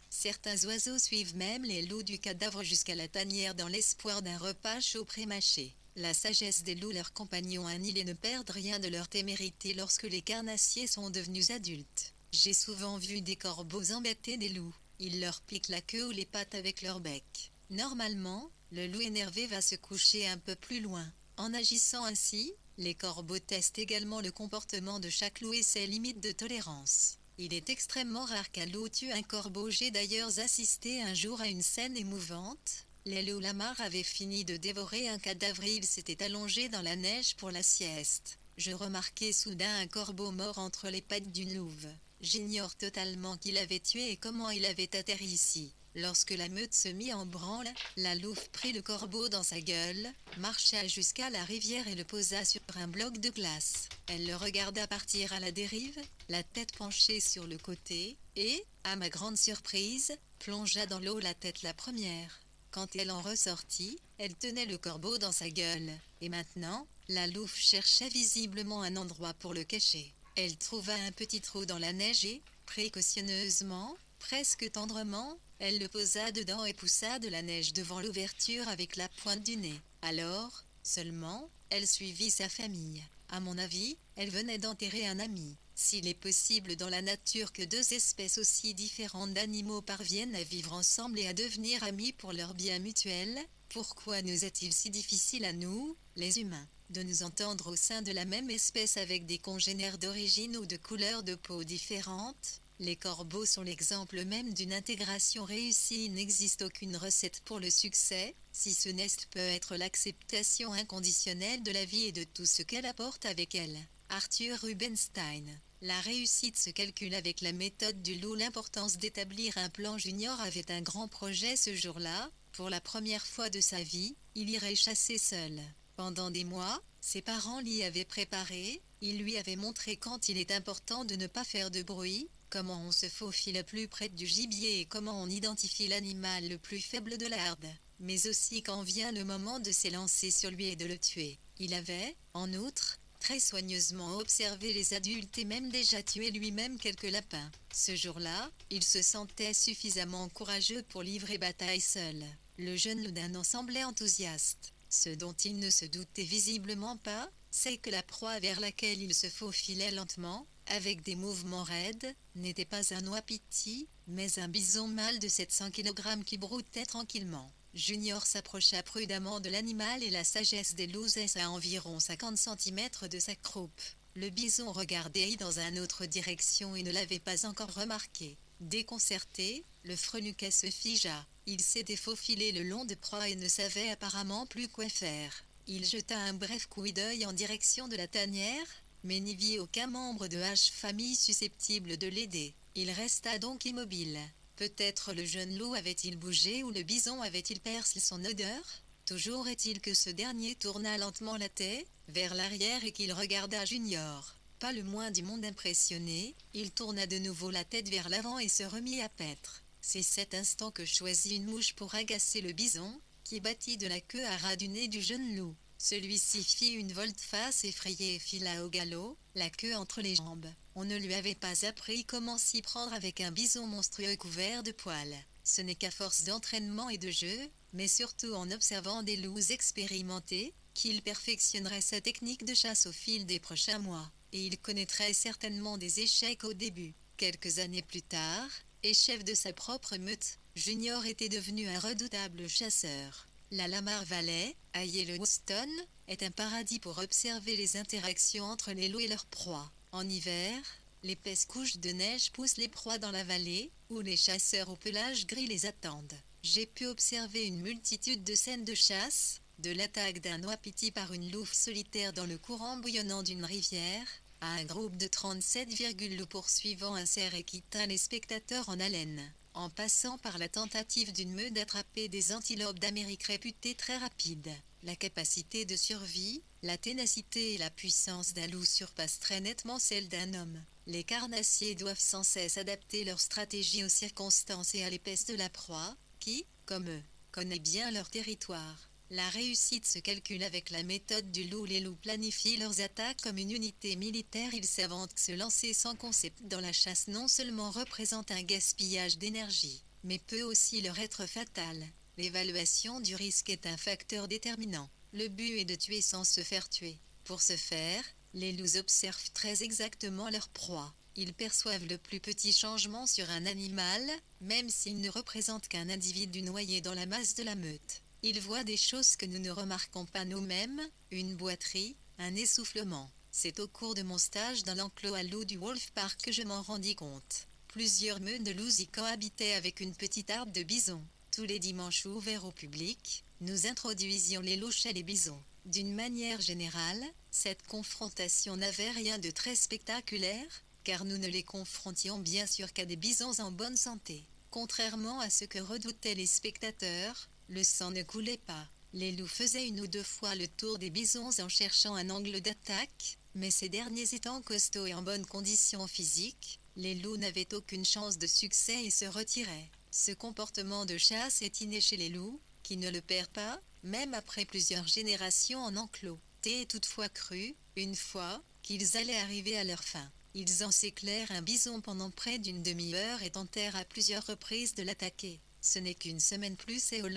Certains oiseaux suivent même les loups du cadavre jusqu'à la tanière dans l'espoir d'un repas chaud pré-mâché. La sagesse des loups, leurs compagnons annihilés, ne perdent rien de leur témérité lorsque les carnassiers sont devenus adultes. J'ai souvent vu des corbeaux embêter des loups. Ils leur piquent la queue ou les pattes avec leur bec. Normalement, le loup énervé va se coucher un peu plus loin. En agissant ainsi, les corbeaux testent également le comportement de chaque loup et ses limites de tolérance. Il est extrêmement rare qu'un loup tue un corbeau. J'ai d'ailleurs assisté un jour à une scène émouvante. Les loups lamas avaient fini de dévorer un cadavre et ils s'étaient allongés dans la neige pour la sieste. Je remarquai soudain un corbeau mort entre les pattes d'une louve. J'ignore totalement qui l'avait tué et comment il avait atterri ici. Lorsque la meute se mit en branle, la louve prit le corbeau dans sa gueule, marcha jusqu'à la rivière et le posa sur un bloc de glace. Elle le regarda partir à la dérive, la tête penchée sur le côté, et, à ma grande surprise, plongea dans l'eau la tête la première. Quand elle en ressortit, elle tenait le corbeau dans sa gueule, et maintenant, la louve cherchait visiblement un endroit pour le cacher. Elle trouva un petit trou dans la neige et, précautionneusement, presque tendrement, elle le posa dedans et poussa de la neige devant l'ouverture avec la pointe du nez. Alors, seulement, elle suivit sa famille. À mon avis, elle venait d'enterrer un ami. S'il est possible dans la nature que deux espèces aussi différentes d'animaux parviennent à vivre ensemble et à devenir amis pour leur bien mutuel, pourquoi nous est-il si difficile à nous, les humains, de nous entendre au sein de la même espèce avec des congénères d'origine ou de couleur de peau différentes? Les corbeaux sont l'exemple même d'une intégration réussie. Il n'existe aucune recette pour le succès, si ce n'est peut être l'acceptation inconditionnelle de la vie et de tout ce qu'elle apporte avec elle. Arthur Rubinstein. La réussite se calcule avec la méthode du loup. L'importance d'établir un plan. Junior avait un grand projet ce jour-là. Pour la première fois de sa vie, il irait chasser seul. Pendant des mois, ses parents l'y avaient préparé. Ils lui avaient montré quand il est important de ne pas faire de bruit, comment on se faufile plus près du gibier et comment on identifie l'animal le plus faible de l'herde, mais aussi quand vient le moment de s'élancer sur lui et de le tuer. Il avait, en outre, très soigneusement observé les adultes et même déjà tué lui-même quelques lapins. Ce jour-là, il se sentait suffisamment courageux pour livrer bataille seul. Le jeune Loudun semblait enthousiaste. Ce dont il ne se doutait visiblement pas, c'est que la proie vers laquelle il se faufilait lentement, avec des mouvements raides, n'était pas un wapiti, mais un bison mâle de 700 kg qui broutait tranquillement. Junior s'approcha prudemment de l'animal et la sagesse des loups est à environ 50 cm de sa croupe. Le bison regardait dans une autre direction et ne l'avait pas encore remarqué. Déconcerté, le freluquet se figea. Il s'était faufilé le long de proie et ne savait apparemment plus quoi faire. Il jeta un bref coup d'œil en direction de la tanière, mais n'y vit aucun membre de H-famille susceptible de l'aider. Il resta donc immobile. Peut-être le jeune loup avait-il bougé ou le bison avait-il percé son odeur? Toujours est-il que ce dernier tourna lentement la tête vers l'arrière et qu'il regarda Junior. Pas le moins du monde impressionné, il tourna de nouveau la tête vers l'avant et se remit à paître. C'est cet instant que choisit une mouche pour agacer le bison, qui battit de la queue à ras du nez du jeune loup. Celui-ci fit une volte-face effrayée et fila au galop, la queue entre les jambes. On ne lui avait pas appris comment s'y prendre avec un bison monstrueux couvert de poils. Ce n'est qu'à force d'entraînement et de jeu, mais surtout en observant des loups expérimentés, qu'il perfectionnerait sa technique de chasse au fil des prochains mois. Et il connaîtrait certainement des échecs au début. Quelques années plus tard, et chef de sa propre meute, Junior était devenu un redoutable chasseur. La Lamar Valley, à Yellowstone, est un paradis pour observer les interactions entre les loups et leurs proies. En hiver, l'épaisse couche de neige pousse les proies dans la vallée, où les chasseurs au pelage gris les attendent. J'ai pu observer une multitude de scènes de chasse, de l'attaque d'un wapiti par une louve solitaire dans le courant bouillonnant d'une rivière, à un groupe de 37 loups poursuivant un cerf et qui tint les spectateurs en haleine, en passant par la tentative d'une meute d'attraper des antilopes d'Amérique réputées très rapides. La capacité de survie, la ténacité et la puissance d'un loup surpassent très nettement celle d'un homme. Les carnassiers doivent sans cesse adapter leur stratégie aux circonstances et à l'épaisse de la proie, qui, comme eux, connaît bien leur territoire. La réussite se calcule avec la méthode du loup. Les loups planifient leurs attaques comme une unité militaire. Ils savent que se lancer sans concept dans la chasse non seulement représente un gaspillage d'énergie, mais peut aussi leur être fatal. L'évaluation du risque est un facteur déterminant. Le but est de tuer sans se faire tuer. Pour ce faire, les loups observent très exactement leur proie. Ils perçoivent le plus petit changement sur un animal, même s'il ne représente qu'un individu noyé dans la masse de la meute. Ils voient des choses que nous ne remarquons pas nous-mêmes, une boiterie, un essoufflement. C'est au cours de mon stage dans l'enclos à loups du Wolf Park que je m'en rendis compte. Plusieurs meutes de loups y cohabitaient avec une petite arde de bison. tous les dimanches ouverts au public, nous introduisions les loups chez les bisons. D'une manière générale, cette confrontation n'avait rien de très spectaculaire, car nous ne les confrontions bien sûr qu'à des bisons en bonne santé. Contrairement à ce que redoutaient les spectateurs, le sang ne coulait pas. Les loups faisaient une ou deux fois le tour des bisons en cherchant un angle d'attaque, mais ces derniers étant costauds et en bonne condition physique, les loups n'avaient aucune chance de succès et se retiraient. Ce comportement de chasse est inné chez les loups, qui ne le perdent pas, même après plusieurs générations en enclos. T est toutefois cru, une fois, qu'ils allaient arriver à leur fin. Ils encerclèrent un bison pendant près d'une demi-heure et tentèrent à plusieurs reprises de l'attaquer. Ce n'est qu'une semaine plus et au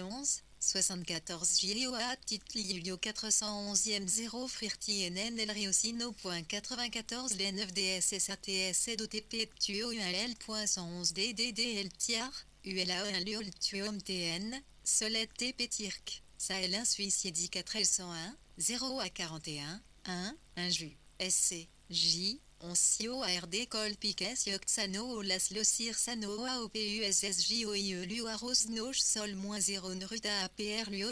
74 JOA Titlio 411e 0 Frirti NN El Riosino.94 les 9 DSSATS EDOTP Tuo UAL.111 DDDL Tiar ULA1 Liol Tuom TN Solet TP Tirk Sahel 1 Suisse Yedi 4 L101 0 à 41 1 1 Ju SC J on sio ARD Col Piques Yoksano Las Losir Sano AOPUSSJOIE Luaros Noche Sol -0 Nruta APR Luo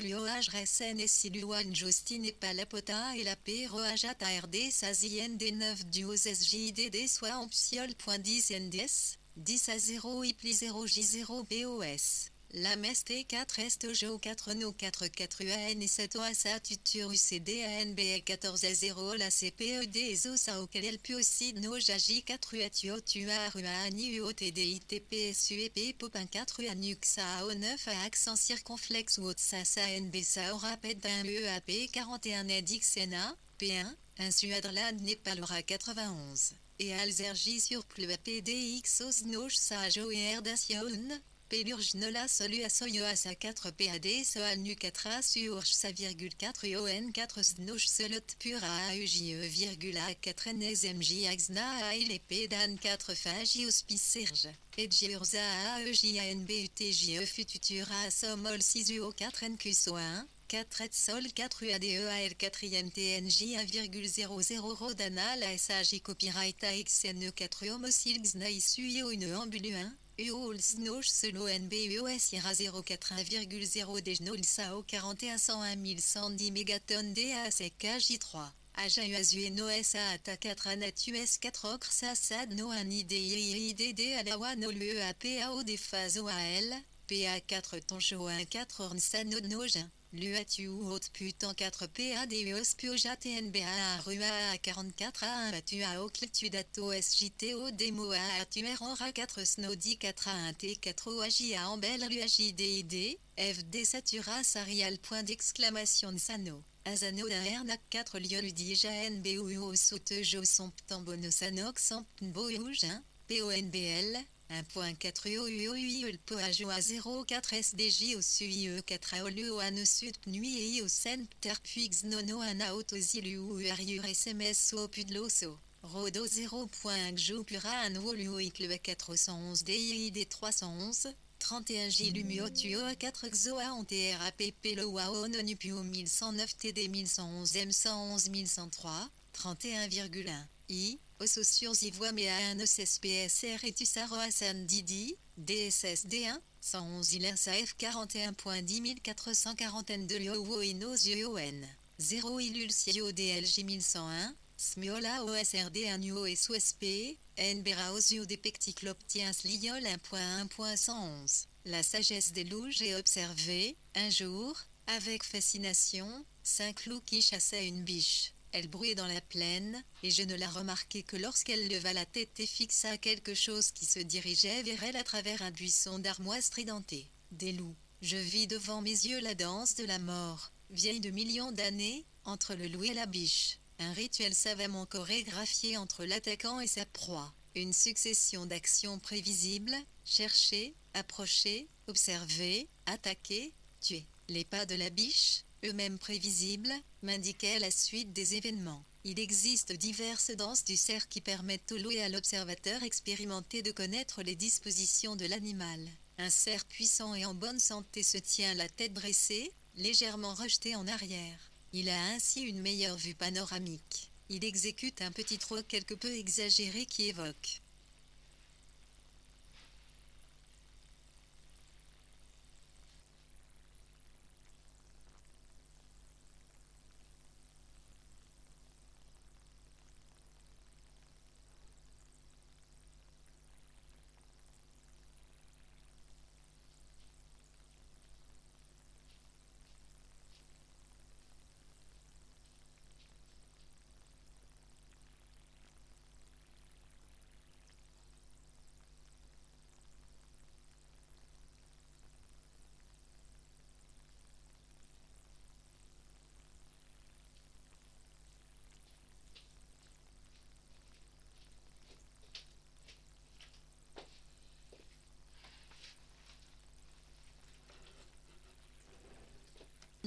Resen et Siluan Justin et Palapota et la P Roajat ARD Sazien D9 Duos SJDD soit Ampsiol.10 NDS 10 à 0 IPLI 0 J0 BOS. La Mest 4 Estojo 4 No 4 4 UAN et 7 OASA Tutur UCD ANB 14 à 0 la CPED ESO Sao Kalel Puosi No Jaji 4 UATUO Tua Ruani UOTD ITP SUEP Popin 4 UANUXA AO 9 à accent circonflexe ou Otsasa NB Sao Rapid 1 EAP 41 EDXNA P1 1 Suadrlad Nepalora 91 et Alzergi sur plus APDX Osnoch Sajo et Erdasion Pelurge Nola Solu à Soyo à sa 4 PAD Soal Nu 4 A Surge sa virgule 4 ION 4 Snoch Solot Pura AUJE,A 4 NSMJ Axna AILP Dan 4 Fagi Hospice Serge Edjurza AEJANB UTJE Fututura Somol 6 UO 4 NQSO 1 4 Sol 4 UADEAL 4e TNJ 1,00 Rodana la SAJ Copyright AXNE 4 Homosilgs Naïsu une Ambulu 1 Uolsnoch Selo NBUOS Ira 0,41,0 Dejnol Sao 41 101 1110 mégatonnes DASK J3 Aja Uazueno SA Ata 4 Anatus 4 Ocre Sassad No IDD Alawa No LEAPAO des phases OAL PA4 Toncho 1 4 Ornsano Noj Luatu Haute Putan 4 PADEOS Pioja TNBA Rua 44 A1 Batu à Ocletudato SJTO Demo A Tuer Aura 4 Snowdy 4 A1 T4 OAJ A Ambel LUAJDID FD Satura Sarial point d'exclamation Sano Azano Daernak 4 Lioludi JNBU Sautejo Somptambono Sanok Sampnboyouj 1 PONBL 1.4 UOUI le POAJO à 0,4 SDJ au SUIE 4 AOLU ANE Sud Nuit et au Sen Terpuix Nono Ana Autosilu URIUR SMS au Pudloso Rodo 0.1 Gjo Pura An Woluik le 411 DID 311 31 J Lumio Tuo 4 Xoa on TRAPP le WAO Nonupio 1109 TD 1111 M111 1103 31,1 I Ososur Zivoa Mea 1 SPSR et Tussaro Hassan Didi DSSD1 111 Ilersa F41.10 442 Liowo Inos Yoen 0 Ilulsio DLJ 1101 Smiola OSRD 1 UO et SOSP Nbera Osio Depecticloptiens Liol 1.1.111 La sagesse des loups j'ai observé, un jour, avec fascination, 5 loups qui chassaient une biche. Elle brouillait dans la plaine, et je ne la remarquai que lorsqu'elle leva la tête et fixa quelque chose qui se dirigeait vers elle à travers un buisson d'armoise tridenté. Des loups. Je vis devant mes yeux la danse de la mort, vieille de millions d'années, entre le loup et la biche. Un rituel savamment chorégraphié entre l'attaquant et sa proie. Une succession d'actions prévisibles, chercher, approcher, observer, attaquer, tuer. Les pas de la biche, eux-mêmes prévisibles, m'indiquaient la suite des événements. Il existe diverses danses du cerf qui permettent au loup et à l'observateur expérimenté de connaître les dispositions de l'animal. Un cerf puissant et en bonne santé se tient la tête dressée, légèrement rejetée en arrière. Il a ainsi une meilleure vue panoramique. Il exécute un petit trot quelque peu exagéré qui évoque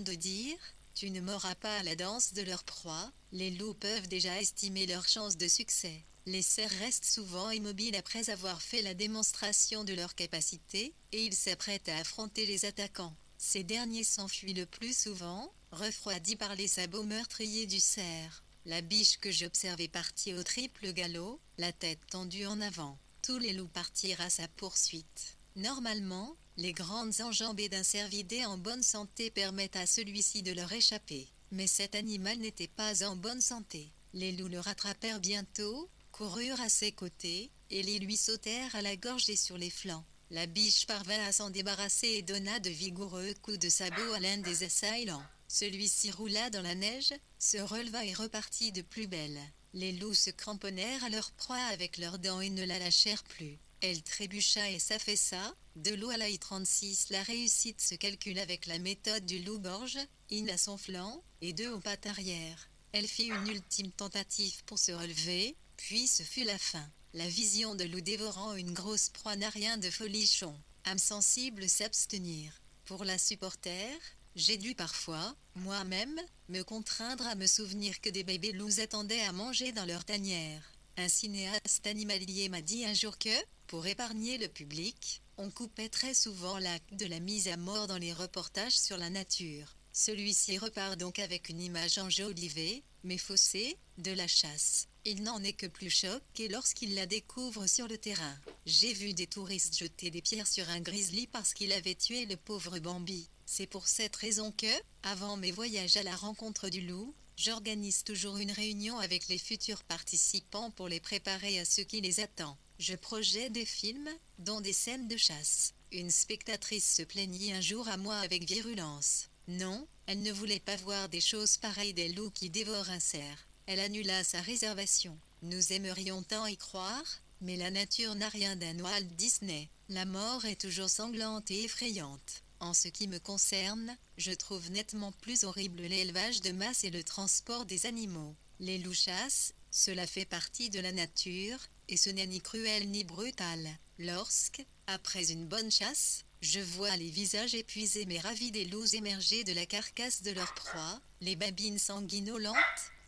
de dire « Tu ne m'auras pas à la danse de leur proie », les loups peuvent déjà estimer leurs chances de succès. Les cerfs restent souvent immobiles après avoir fait la démonstration de leur capacité, et ils s'apprêtent à affronter les attaquants. Ces derniers s'enfuient le plus souvent, refroidis par les sabots meurtriers du cerf. La biche que j'observais partit au triple galop, la tête tendue en avant. Tous les loups partirent à sa poursuite. Normalement, les grandes enjambées d'un cervidé en bonne santé permettent à celui-ci de leur échapper. Mais cet animal n'était pas en bonne santé. Les loups le rattrapèrent bientôt, coururent à ses côtés, et les lui sautèrent à la gorge et sur les flancs. La biche parvint à s'en débarrasser et donna de vigoureux coups de sabot à l'un des assaillants. Celui-ci roula dans la neige, se releva et repartit de plus belle. Les loups se cramponnèrent à leur proie avec leurs dents et ne la lâchèrent plus. Elle trébucha et s'affaissa. De l'eau à la I-36, la réussite se calcule avec la méthode du loup-gorge, in à son flanc, et 2 aux pattes arrière. Elle fit une ultime tentative pour se relever, puis ce fut la fin. La vision de loup dévorant une grosse proie n'a rien de folichon. Âme sensible s'abstenir. Pour la supporter, j'ai dû parfois, moi-même, me contraindre à me souvenir que des bébés loups attendaient à manger dans leur tanière. Un cinéaste animalier m'a dit un jour que, pour épargner le public, on coupait très souvent l'acte de la mise à mort dans les reportages sur la nature. Celui-ci repart donc avec une image enjolivée, mais faussée, de la chasse. Il n'en est que plus choqué lorsqu'il la découvre sur le terrain. J'ai vu des touristes jeter des pierres sur un grizzly parce qu'il avait tué le pauvre Bambi. C'est pour cette raison que, avant mes voyages à la rencontre du loup, j'organise toujours une réunion avec les futurs participants pour les préparer à ce qui les attend. Je projette des films, dont des scènes de chasse. Une spectatrice se plaignit un jour à moi avec virulence. Non, elle ne voulait pas voir des choses pareilles, des loups qui dévorent un cerf. Elle annula sa réservation. Nous aimerions tant y croire, mais la nature n'a rien d'un Walt Disney. La mort est toujours sanglante et effrayante. En ce qui me concerne, je trouve nettement plus horrible l'élevage de masse et le transport des animaux. Les loups chassent, cela fait partie de la nature, et ce n'est ni cruel ni brutal. Lorsque, après une bonne chasse, je vois les visages épuisés mais ravis des loups émerger de la carcasse de leur proie, les babines sanguinolentes,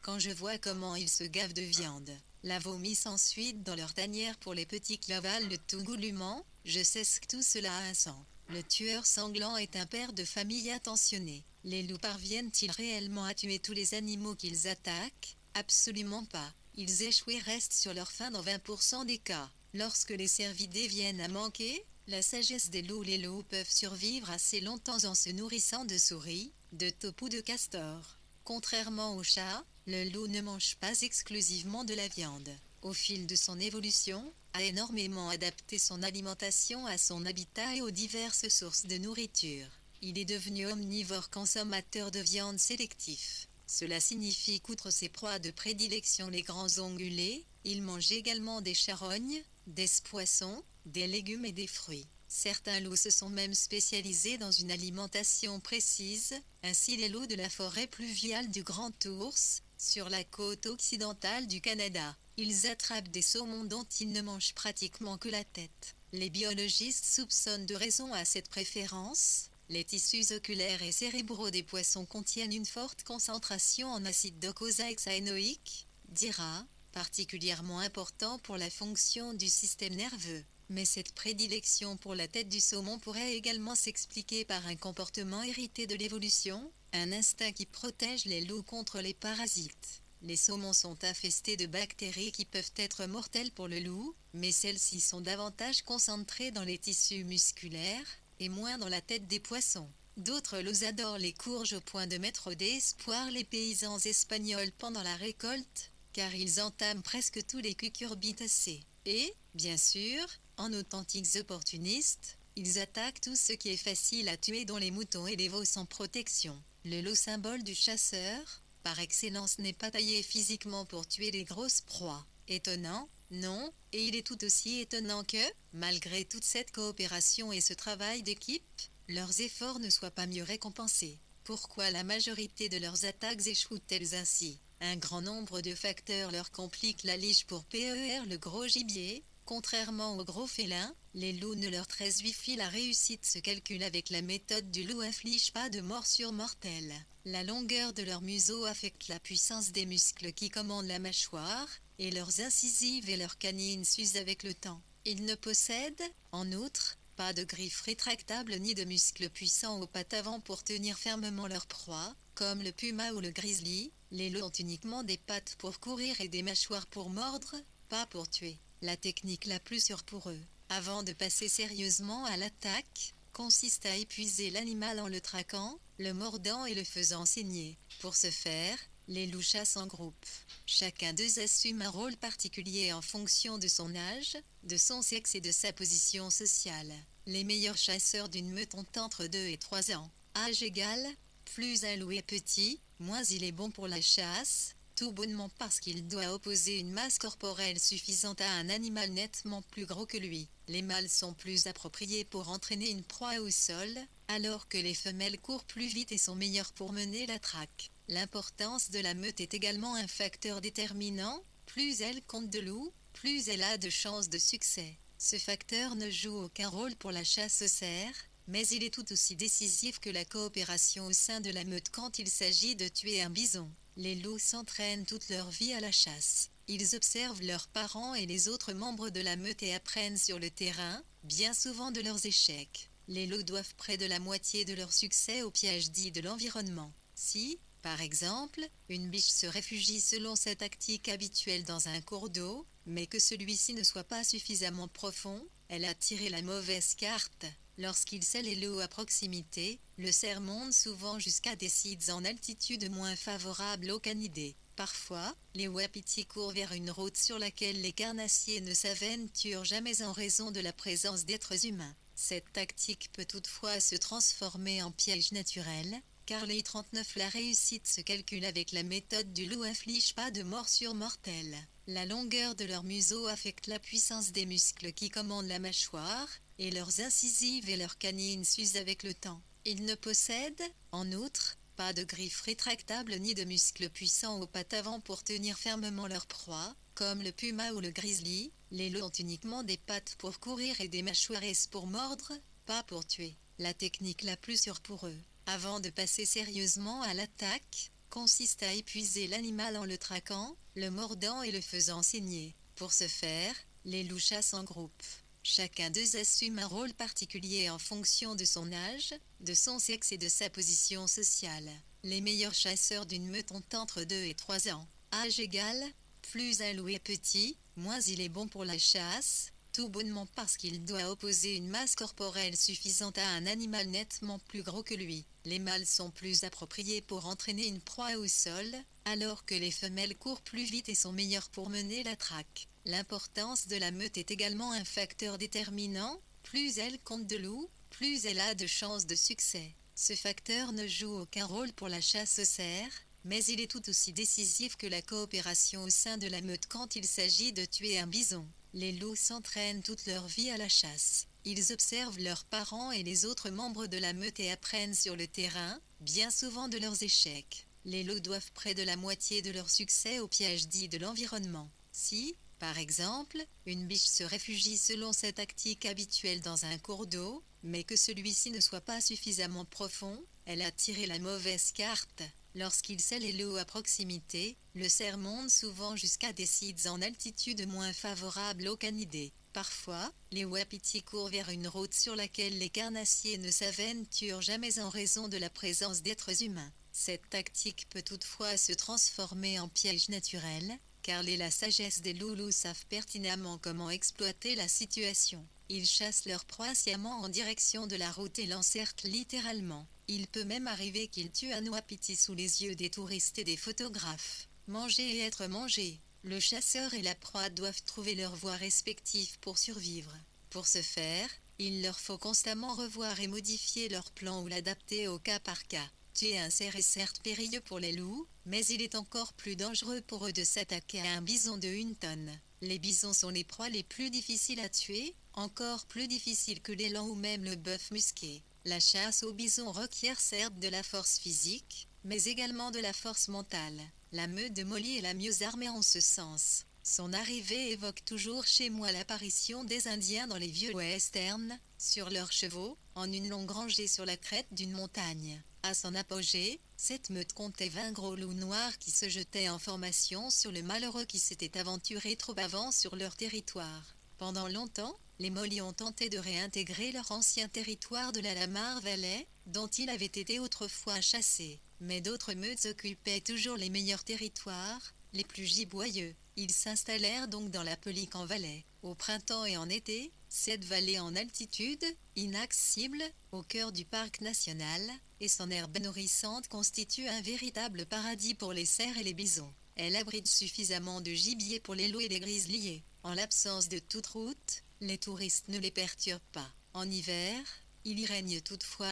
quand je vois comment ils se gavent de viande, la vomissent ensuite dans leur tanière pour les petits clavales de tout goulûment, je sais que tout cela a un sens. Le tueur sanglant est un père de famille attentionné. Les loups parviennent-ils réellement à tuer tous les animaux qu'ils attaquent? Absolument pas. Ils échouent et restent sur leur faim dans 20% des cas. Lorsque les cervidés viennent à manquer, la sagesse des loups, les loups peuvent survivre assez longtemps en se nourrissant de souris, de taupes ou de castors. Contrairement au chat, le loup ne mange pas exclusivement de la viande. Au fil de son évolution, a énormément adapté son alimentation à son habitat et aux diverses sources de nourriture. Il est devenu omnivore, consommateur de viande sélectif. Cela signifie qu'outre ses proies de prédilection, les grands ongulés, il mange également des charognes, des poissons, des légumes et des fruits. Certains loups se sont même spécialisés dans une alimentation précise, ainsi les loups de la forêt pluviale du Grand Ours, sur la côte occidentale du Canada. Ils attrapent des saumons dont ils ne mangent pratiquement que la tête. Les biologistes soupçonnent de raison à cette préférence. Les tissus oculaires et cérébraux des poissons contiennent une forte concentration en acide docosahexaénoïque, DIRA, particulièrement important pour la fonction du système nerveux. Mais cette prédilection pour la tête du saumon pourrait également s'expliquer par un comportement hérité de l'évolution, un instinct qui protège les loups contre les parasites. Les saumons sont infestés de bactéries qui peuvent être mortelles pour le loup, mais celles-ci sont davantage concentrées dans les tissus musculaires, et moins dans la tête des poissons. D'autres loups adorent les courges au point de mettre d'espoir les paysans espagnols pendant la récolte, car ils entament presque tous les cucurbitacées. Et, bien sûr, en authentiques opportunistes, ils attaquent tout ce qui est facile à tuer, dont les moutons et les veaux sans protection. Le loup, symbole du chasseur, par excellence, n'est pas taillé physiquement pour tuer les grosses proies. Étonnant? Non, et il est tout aussi étonnant que, malgré toute cette coopération et ce travail d'équipe, leurs efforts ne soient pas mieux récompensés. Pourquoi la majorité de leurs attaques échouent-elles ainsi? Un grand nombre de facteurs leur compliquent la liche pour PER le gros gibier. Contrairement aux gros félins, Les loups ne leur trésvifient la réussite se calcule avec la méthode du loup inflige pas de morsure mortelle. La longueur de leur museau affecte la puissance des muscles qui commandent la mâchoire, et leurs incisives et leurs canines s'usent avec le temps. Ils ne possèdent, en outre, pas de griffes rétractables ni de muscles puissants aux pattes avant pour tenir fermement leur proie, comme le puma ou le grizzly. Les loups ont uniquement des pattes pour courir et des mâchoires pour mordre, pas pour tuer. La technique la plus sûre pour eux, avant de passer sérieusement à l'attaque, consiste à épuiser l'animal en le traquant, le mordant et le faisant saigner. Pour ce faire, les loups chassent en groupe. Chacun d'eux assume un rôle particulier en fonction de son âge, de son sexe et de sa position sociale. Les meilleurs chasseurs d'une meute ont entre 2 et 3 ans. Âge égal, plus un loup est petit, moins il est bon pour la chasse, tout bonnement parce qu'il doit opposer une masse corporelle suffisante à un animal nettement plus gros que lui. Les mâles sont plus appropriés pour entraîner une proie au sol, alors que les femelles courent plus vite et sont meilleures pour mener la traque. L'importance de la meute est également un facteur déterminant. Plus elle compte de loups, plus elle a de chances de succès. Ce facteur ne joue aucun rôle pour la chasse au cerf, mais il est tout aussi décisif que la coopération au sein de la meute quand il s'agit de tuer un bison. Les loups s'entraînent toute leur vie à la chasse. Ils observent leurs parents et les autres membres de la meute et apprennent sur le terrain, bien souvent de leurs échecs. Les loups doivent près de la moitié de leur succès au piège dit de l'environnement. Si, par exemple, une biche se réfugie selon sa tactique habituelle dans un cours d'eau, mais que celui-ci ne soit pas suffisamment profond, elle a tiré la mauvaise carte. Lorsqu'il sait les loups à proximité, le cerf monte souvent jusqu'à des sites en altitude moins favorables aux canidés. Parfois, les wapitis courent vers une route sur laquelle les carnassiers ne s'aventurent jamais en raison de la présence d'êtres humains. Cette tactique peut toutefois se transformer en piège naturel, car les 39 la réussite se calcule avec la méthode du loup inflige pas de morsure mortelle. La longueur de leur museau affecte la puissance des muscles qui commandent la mâchoire, et leurs incisives et leurs canines s'usent avec le temps. Ils ne possèdent, en outre, pas de griffes rétractables ni de muscles puissants aux pattes avant pour tenir fermement leur proie, comme le puma ou le grizzly. Les loups ont uniquement des pattes pour courir et des mâchoires pour mordre, pas pour tuer. La technique la plus sûre pour eux, avant de passer sérieusement à l'attaque, consiste à épuiser l'animal en le traquant, le mordant et le faisant saigner. Pour ce faire, les loups chassent en groupe. Chacun d'eux assume un rôle particulier en fonction de son âge, de son sexe et de sa position sociale. Les meilleurs chasseurs d'une meute ont entre 2 et 3 ans. Âge égal, plus un loup est petit, moins il est bon pour la chasse, tout bonnement parce qu'il doit opposer une masse corporelle suffisante à un animal nettement plus gros que lui. Les mâles sont plus appropriés pour entraîner une proie au sol, alors que les femelles courent plus vite et sont meilleures pour mener la traque. L'importance de la meute est également un facteur déterminant. Plus elle compte de loups, plus elle a de chances de succès. Ce facteur ne joue aucun rôle pour la chasse au cerf, mais il est tout aussi décisif que la coopération au sein de la meute quand il s'agit de tuer un bison. Les loups s'entraînent toute leur vie à la chasse. Ils observent leurs parents et les autres membres de la meute et apprennent sur le terrain, bien souvent de leurs échecs. Les loups doivent près de la moitié de leur succès au piège dit de l'environnement. Si, par exemple, une biche se réfugie selon sa tactique habituelle dans un cours d'eau, mais que celui-ci ne soit pas suffisamment profond, elle a tiré la mauvaise carte. Lorsqu'il sait les loups à proximité, le cerf monte souvent jusqu'à des sites en altitude moins favorables aux canidés. Parfois, les wapitis courent vers une route sur laquelle les carnassiers ne s'aventurent jamais en raison de la présence d'êtres humains. Cette tactique peut toutefois se transformer en piège naturel, car la sagesse des loulous savent pertinemment comment exploiter la situation. Ils chassent leur proie sciemment en direction de la route et l'encerclent littéralement. Il peut même arriver qu'ils tuent un wapiti sous les yeux des touristes et des photographes. Manger et être mangé. Le chasseur et la proie doivent trouver leur voie respective pour survivre. Pour ce faire, il leur faut constamment revoir et modifier leur plan ou l'adapter au cas par cas. Tuer un cerf est certes périlleux pour les loups, mais il est encore plus dangereux pour eux de s'attaquer à un bison de 1 tonne. Les bisons sont les proies les plus difficiles à tuer, encore plus difficiles que l'élan ou même le bœuf musqué. La chasse au bison requiert certes de la force physique, mais également de la force mentale. La meute de Molly est la mieux armée en ce sens. Son arrivée évoque toujours chez moi l'apparition des Indiens dans les vieux westerns, sur leurs chevaux, en une longue rangée sur la crête d'une montagne. À son apogée, cette meute comptait 20 gros loups noirs qui se jetaient en formation sur le malheureux qui s'était aventuré trop avant sur leur territoire. Pendant longtemps, les Molis ont tenté de réintégrer leur ancien territoire de la Lamar Valley, dont ils avaient été autrefois chassés. Mais d'autres meutes occupaient toujours les meilleurs territoires, les plus giboyeux. Ils s'installèrent donc dans la Pelican Valley. Au printemps et en été, cette vallée en altitude, inaccessible, au cœur du parc national, et son herbe nourrissante constitue un véritable paradis pour les cerfs et les bisons. Elle abrite suffisamment de gibier pour les loups et les grizzliers. En l'absence de toute route, les touristes ne les perturbent pas. En hiver, il y règne toutefois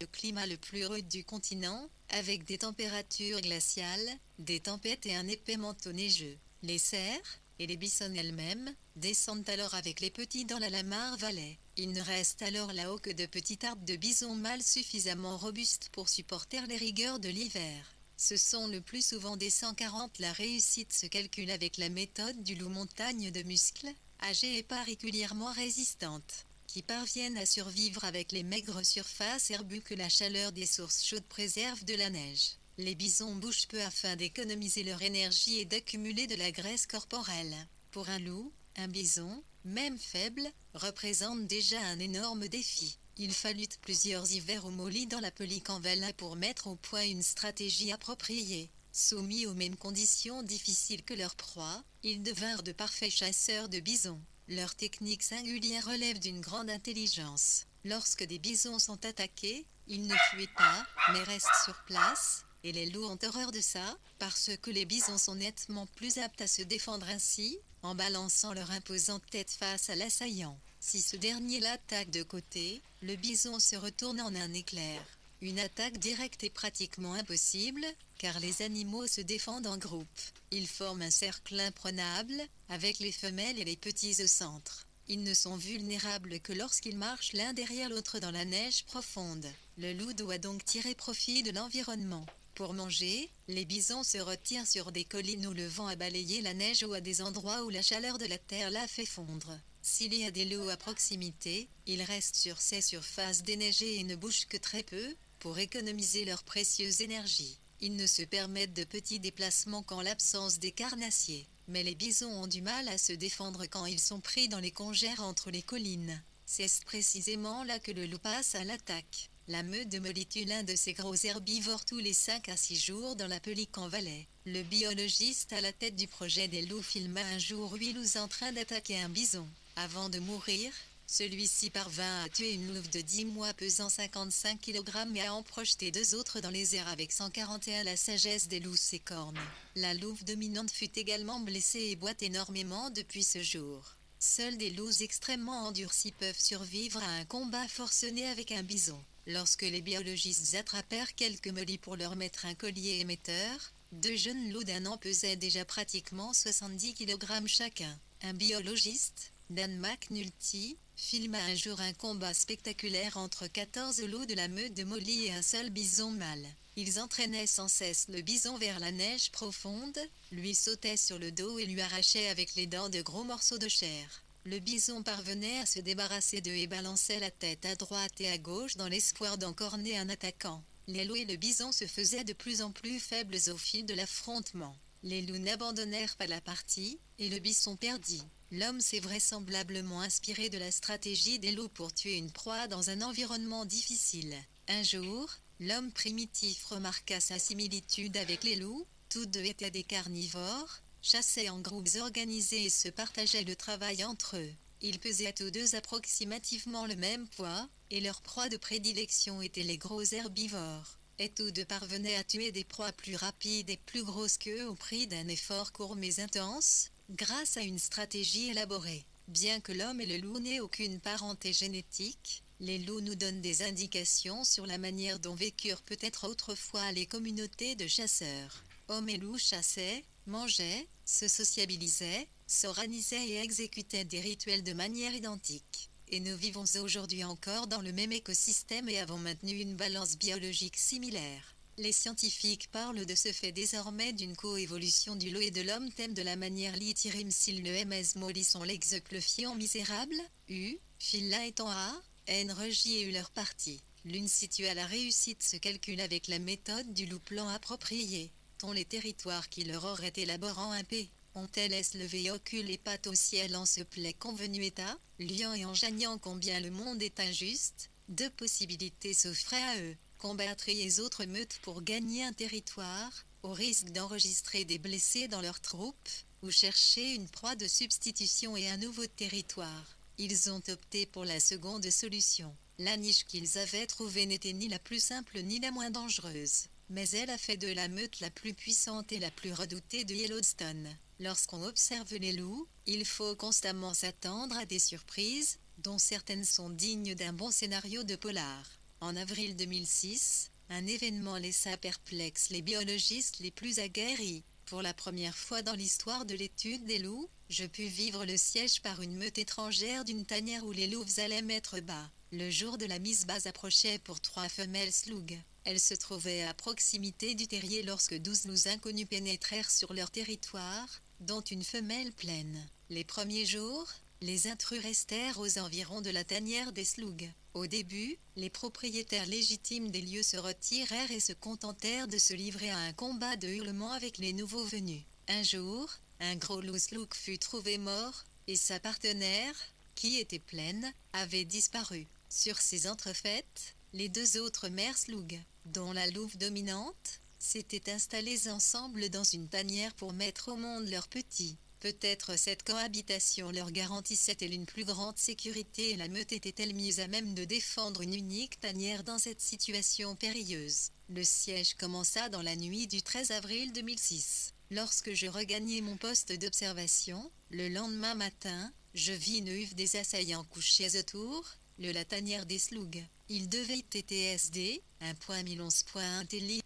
le climat le plus rude du continent, avec des températures glaciales, des tempêtes et un épais manteau neigeux. Les cerfs, et les bisons elles-mêmes, descendent alors avec les petits dans la Lamar Valley. Il ne reste alors là-haut que de petits arbres de bison mâles suffisamment robustes pour supporter les rigueurs de l'hiver. Ce sont le plus souvent des 140. La réussite se calcule avec la méthode du loup montagne de muscles, âgée et particulièrement résistante, qui parviennent à survivre avec les maigres surfaces herbues que la chaleur des sources chaudes préserve de la neige. Les bisons bougent peu afin d'économiser leur énergie et d'accumuler de la graisse corporelle. Pour un loup, un bison, même faible, représente déjà un énorme défi. Il fallut plusieurs hivers aux Molis dans la Pelican Valley pour mettre au point une stratégie appropriée. Soumis aux mêmes conditions difficiles que leurs proies, ils devinrent de parfaits chasseurs de bisons. Leur technique singulière relève d'une grande intelligence. Lorsque des bisons sont attaqués, ils ne fuient pas, mais restent sur place, et les loups ont horreur de ça, parce que les bisons sont nettement plus aptes à se défendre ainsi, en balançant leur imposante tête face à l'assaillant. Si ce dernier l'attaque de côté, le bison se retourne en un éclair. Une attaque directe est pratiquement impossible, car les animaux se défendent en groupe. Ils forment un cercle imprenable, avec les femelles et les petits au centre. Ils ne sont vulnérables que lorsqu'ils marchent l'un derrière l'autre dans la neige profonde. Le loup doit donc tirer profit de l'environnement. Pour manger, les bisons se retirent sur des collines où le vent a balayé la neige ou à des endroits où la chaleur de la terre la fait fondre. S'il y a des loups à proximité, ils restent sur ces surfaces déneigées et ne bougent que très peu, pour économiser leur précieuse énergie. Ils ne se permettent de petits déplacements qu'en l'absence des carnassiers. Mais les bisons ont du mal à se défendre quand ils sont pris dans les congères entre les collines. C'est précisément là que le loup passe à l'attaque. La meute de Molly tue l'un de ces gros herbivores tous les 5 à 6 jours dans la Pelican Valley. Le biologiste à la tête du projet des loups filma un jour 8 loups en train d'attaquer un bison. Avant de mourir, celui-ci parvint à tuer une louve de 10 mois pesant 55 kg et à en projeter 2 autres dans les airs avec 141. La sagesse des loups ses cornes. La louve dominante fut également blessée et boite énormément depuis ce jour. Seuls des loups extrêmement endurcis peuvent survivre à un combat forcené avec un bison. Lorsque les biologistes attrapèrent quelques Molis pour leur mettre un collier émetteur, 2 jeunes loups d'1 an pesaient déjà pratiquement 70 kg chacun. Un biologiste, Dan McNulty, filma un jour un combat spectaculaire entre 14 loups de la meute de Molly et un seul bison mâle. Ils entraînaient sans cesse le bison vers la neige profonde, lui sautaient sur le dos et lui arrachaient avec les dents de gros morceaux de chair. Le bison parvenait à se débarrasser d'eux et balançait la tête à droite et à gauche dans l'espoir d'encorner un attaquant. Les loups et le bison se faisaient de plus en plus faibles au fil de l'affrontement. Les loups n'abandonnèrent pas la partie, et le bison perdit. L'homme s'est vraisemblablement inspiré de la stratégie des loups pour tuer une proie dans un environnement difficile. Un jour, l'homme primitif remarqua sa similitude avec les loups, tous deux étaient des carnivores, chassaient en groupes organisés et se partageaient le travail entre eux. Ils pesaient tous deux approximativement le même poids, et leur proie de prédilection étaient les gros herbivores. Et tous deux parvenaient à tuer des proies plus rapides et plus grosses qu'eux au prix d'un effort court mais intense, grâce à une stratégie élaborée. Bien que l'homme et le loup n'aient aucune parenté génétique, les loups nous donnent des indications sur la manière dont vécurent peut-être autrefois les communautés de chasseurs. Hommes et loups chassaient, mangeaient, se sociabilisaient, s'organisaient et exécutaient des rituels de manière identique. Et nous vivons aujourd'hui encore dans le même écosystème et avons maintenu une balance biologique similaire. Les scientifiques parlent de ce fait désormais d'une coévolution du loup et de l'homme thème de la manière litirim s'il ne ms mollisson l'exeplefiant misérable, u, filla étant a, n regi et eu leur partie. L'une situe à la réussite ce calcul avec la méthode du loup plan approprié, dont les territoires qui leur auraient élaborant un p. Ont-elles levé ocule et patte au ciel en ce plaid convenu état, liant et enjagnant combien le monde est injuste, deux possibilités s'offraient à eux, combattre les autres meutes pour gagner un territoire, au risque d'enregistrer des blessés dans leurs troupes, ou chercher une proie de substitution et un nouveau territoire. Ils ont opté pour la seconde solution. La niche qu'ils avaient trouvée n'était ni la plus simple ni la moins dangereuse, mais elle a fait de la meute la plus puissante et la plus redoutée de Yellowstone. Lorsqu'on observe les loups, il faut constamment s'attendre à des surprises, dont certaines sont dignes d'un bon scénario de polar. En avril 2006, un événement laissa perplexes les biologistes les plus aguerris. Pour la première fois dans l'histoire de l'étude des loups, je pus vivre le siège par une meute étrangère d'une tanière où les loups allaient mettre bas. Le jour de la mise base approchait pour 3 femelles slougs. Elles se trouvaient à proximité du terrier lorsque 12 loups inconnus pénétrèrent sur leur territoire, dont une femelle pleine. Les premiers jours, les intrus restèrent aux environs de la tanière des slougs. Au début, les propriétaires légitimes des lieux se retirèrent et se contentèrent de se livrer à un combat de hurlements avec les nouveaux venus. Un jour, un gros loup sloug fut trouvé mort, et sa partenaire, qui était pleine, avait disparu. Sur ces entrefaites, les 2 autres mères slougs, dont la louve dominante, s'étaient installées ensemble dans une tanière pour mettre au monde leurs petits. Peut-être cette cohabitation leur garantissait-elle une plus grande sécurité et la meute était-elle mieux à même de défendre une unique tanière dans cette situation périlleuse. Le siège commença dans la nuit du 13 avril 2006. Lorsque je regagnai mon poste d'observation, le lendemain matin, je vis une huve des assaillants couchés autour, la tanière des slougs. Il devait TTSD, 1.1011.intelli.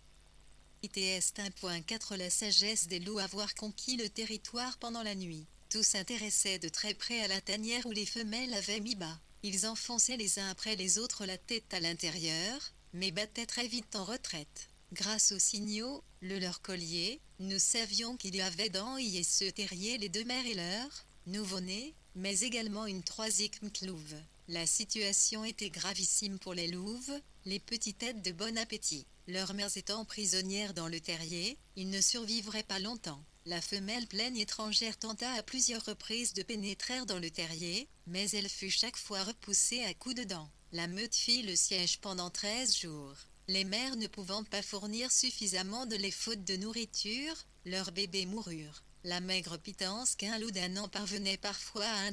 ITS 1.4 La sagesse des loups avoir conquis le territoire pendant la nuit. Tous s'intéressaient de très près à la tanière où les femelles avaient mis bas. Ils enfonçaient les uns après les autres la tête à l'intérieur, mais battaient très vite en retraite. Grâce aux signaux, leur collier, nous savions qu'il y avait dans ce terrier les 2 mères et leurs nouveau-nés, mais également une 3e louve. La situation était gravissime pour les louves, les petites têtes de bon appétit. Leurs mères étant prisonnières dans le terrier, ils ne survivraient pas longtemps. La femelle pleine étrangère tenta à plusieurs reprises de pénétrer dans le terrier, mais elle fut chaque fois repoussée à coups de dents. La meute fit le siège pendant 13 jours. Les mères ne pouvant pas fournir suffisamment de lait faute de nourriture, leurs bébés moururent. La maigre pitance qu'un loup d'1 an parvenait parfois à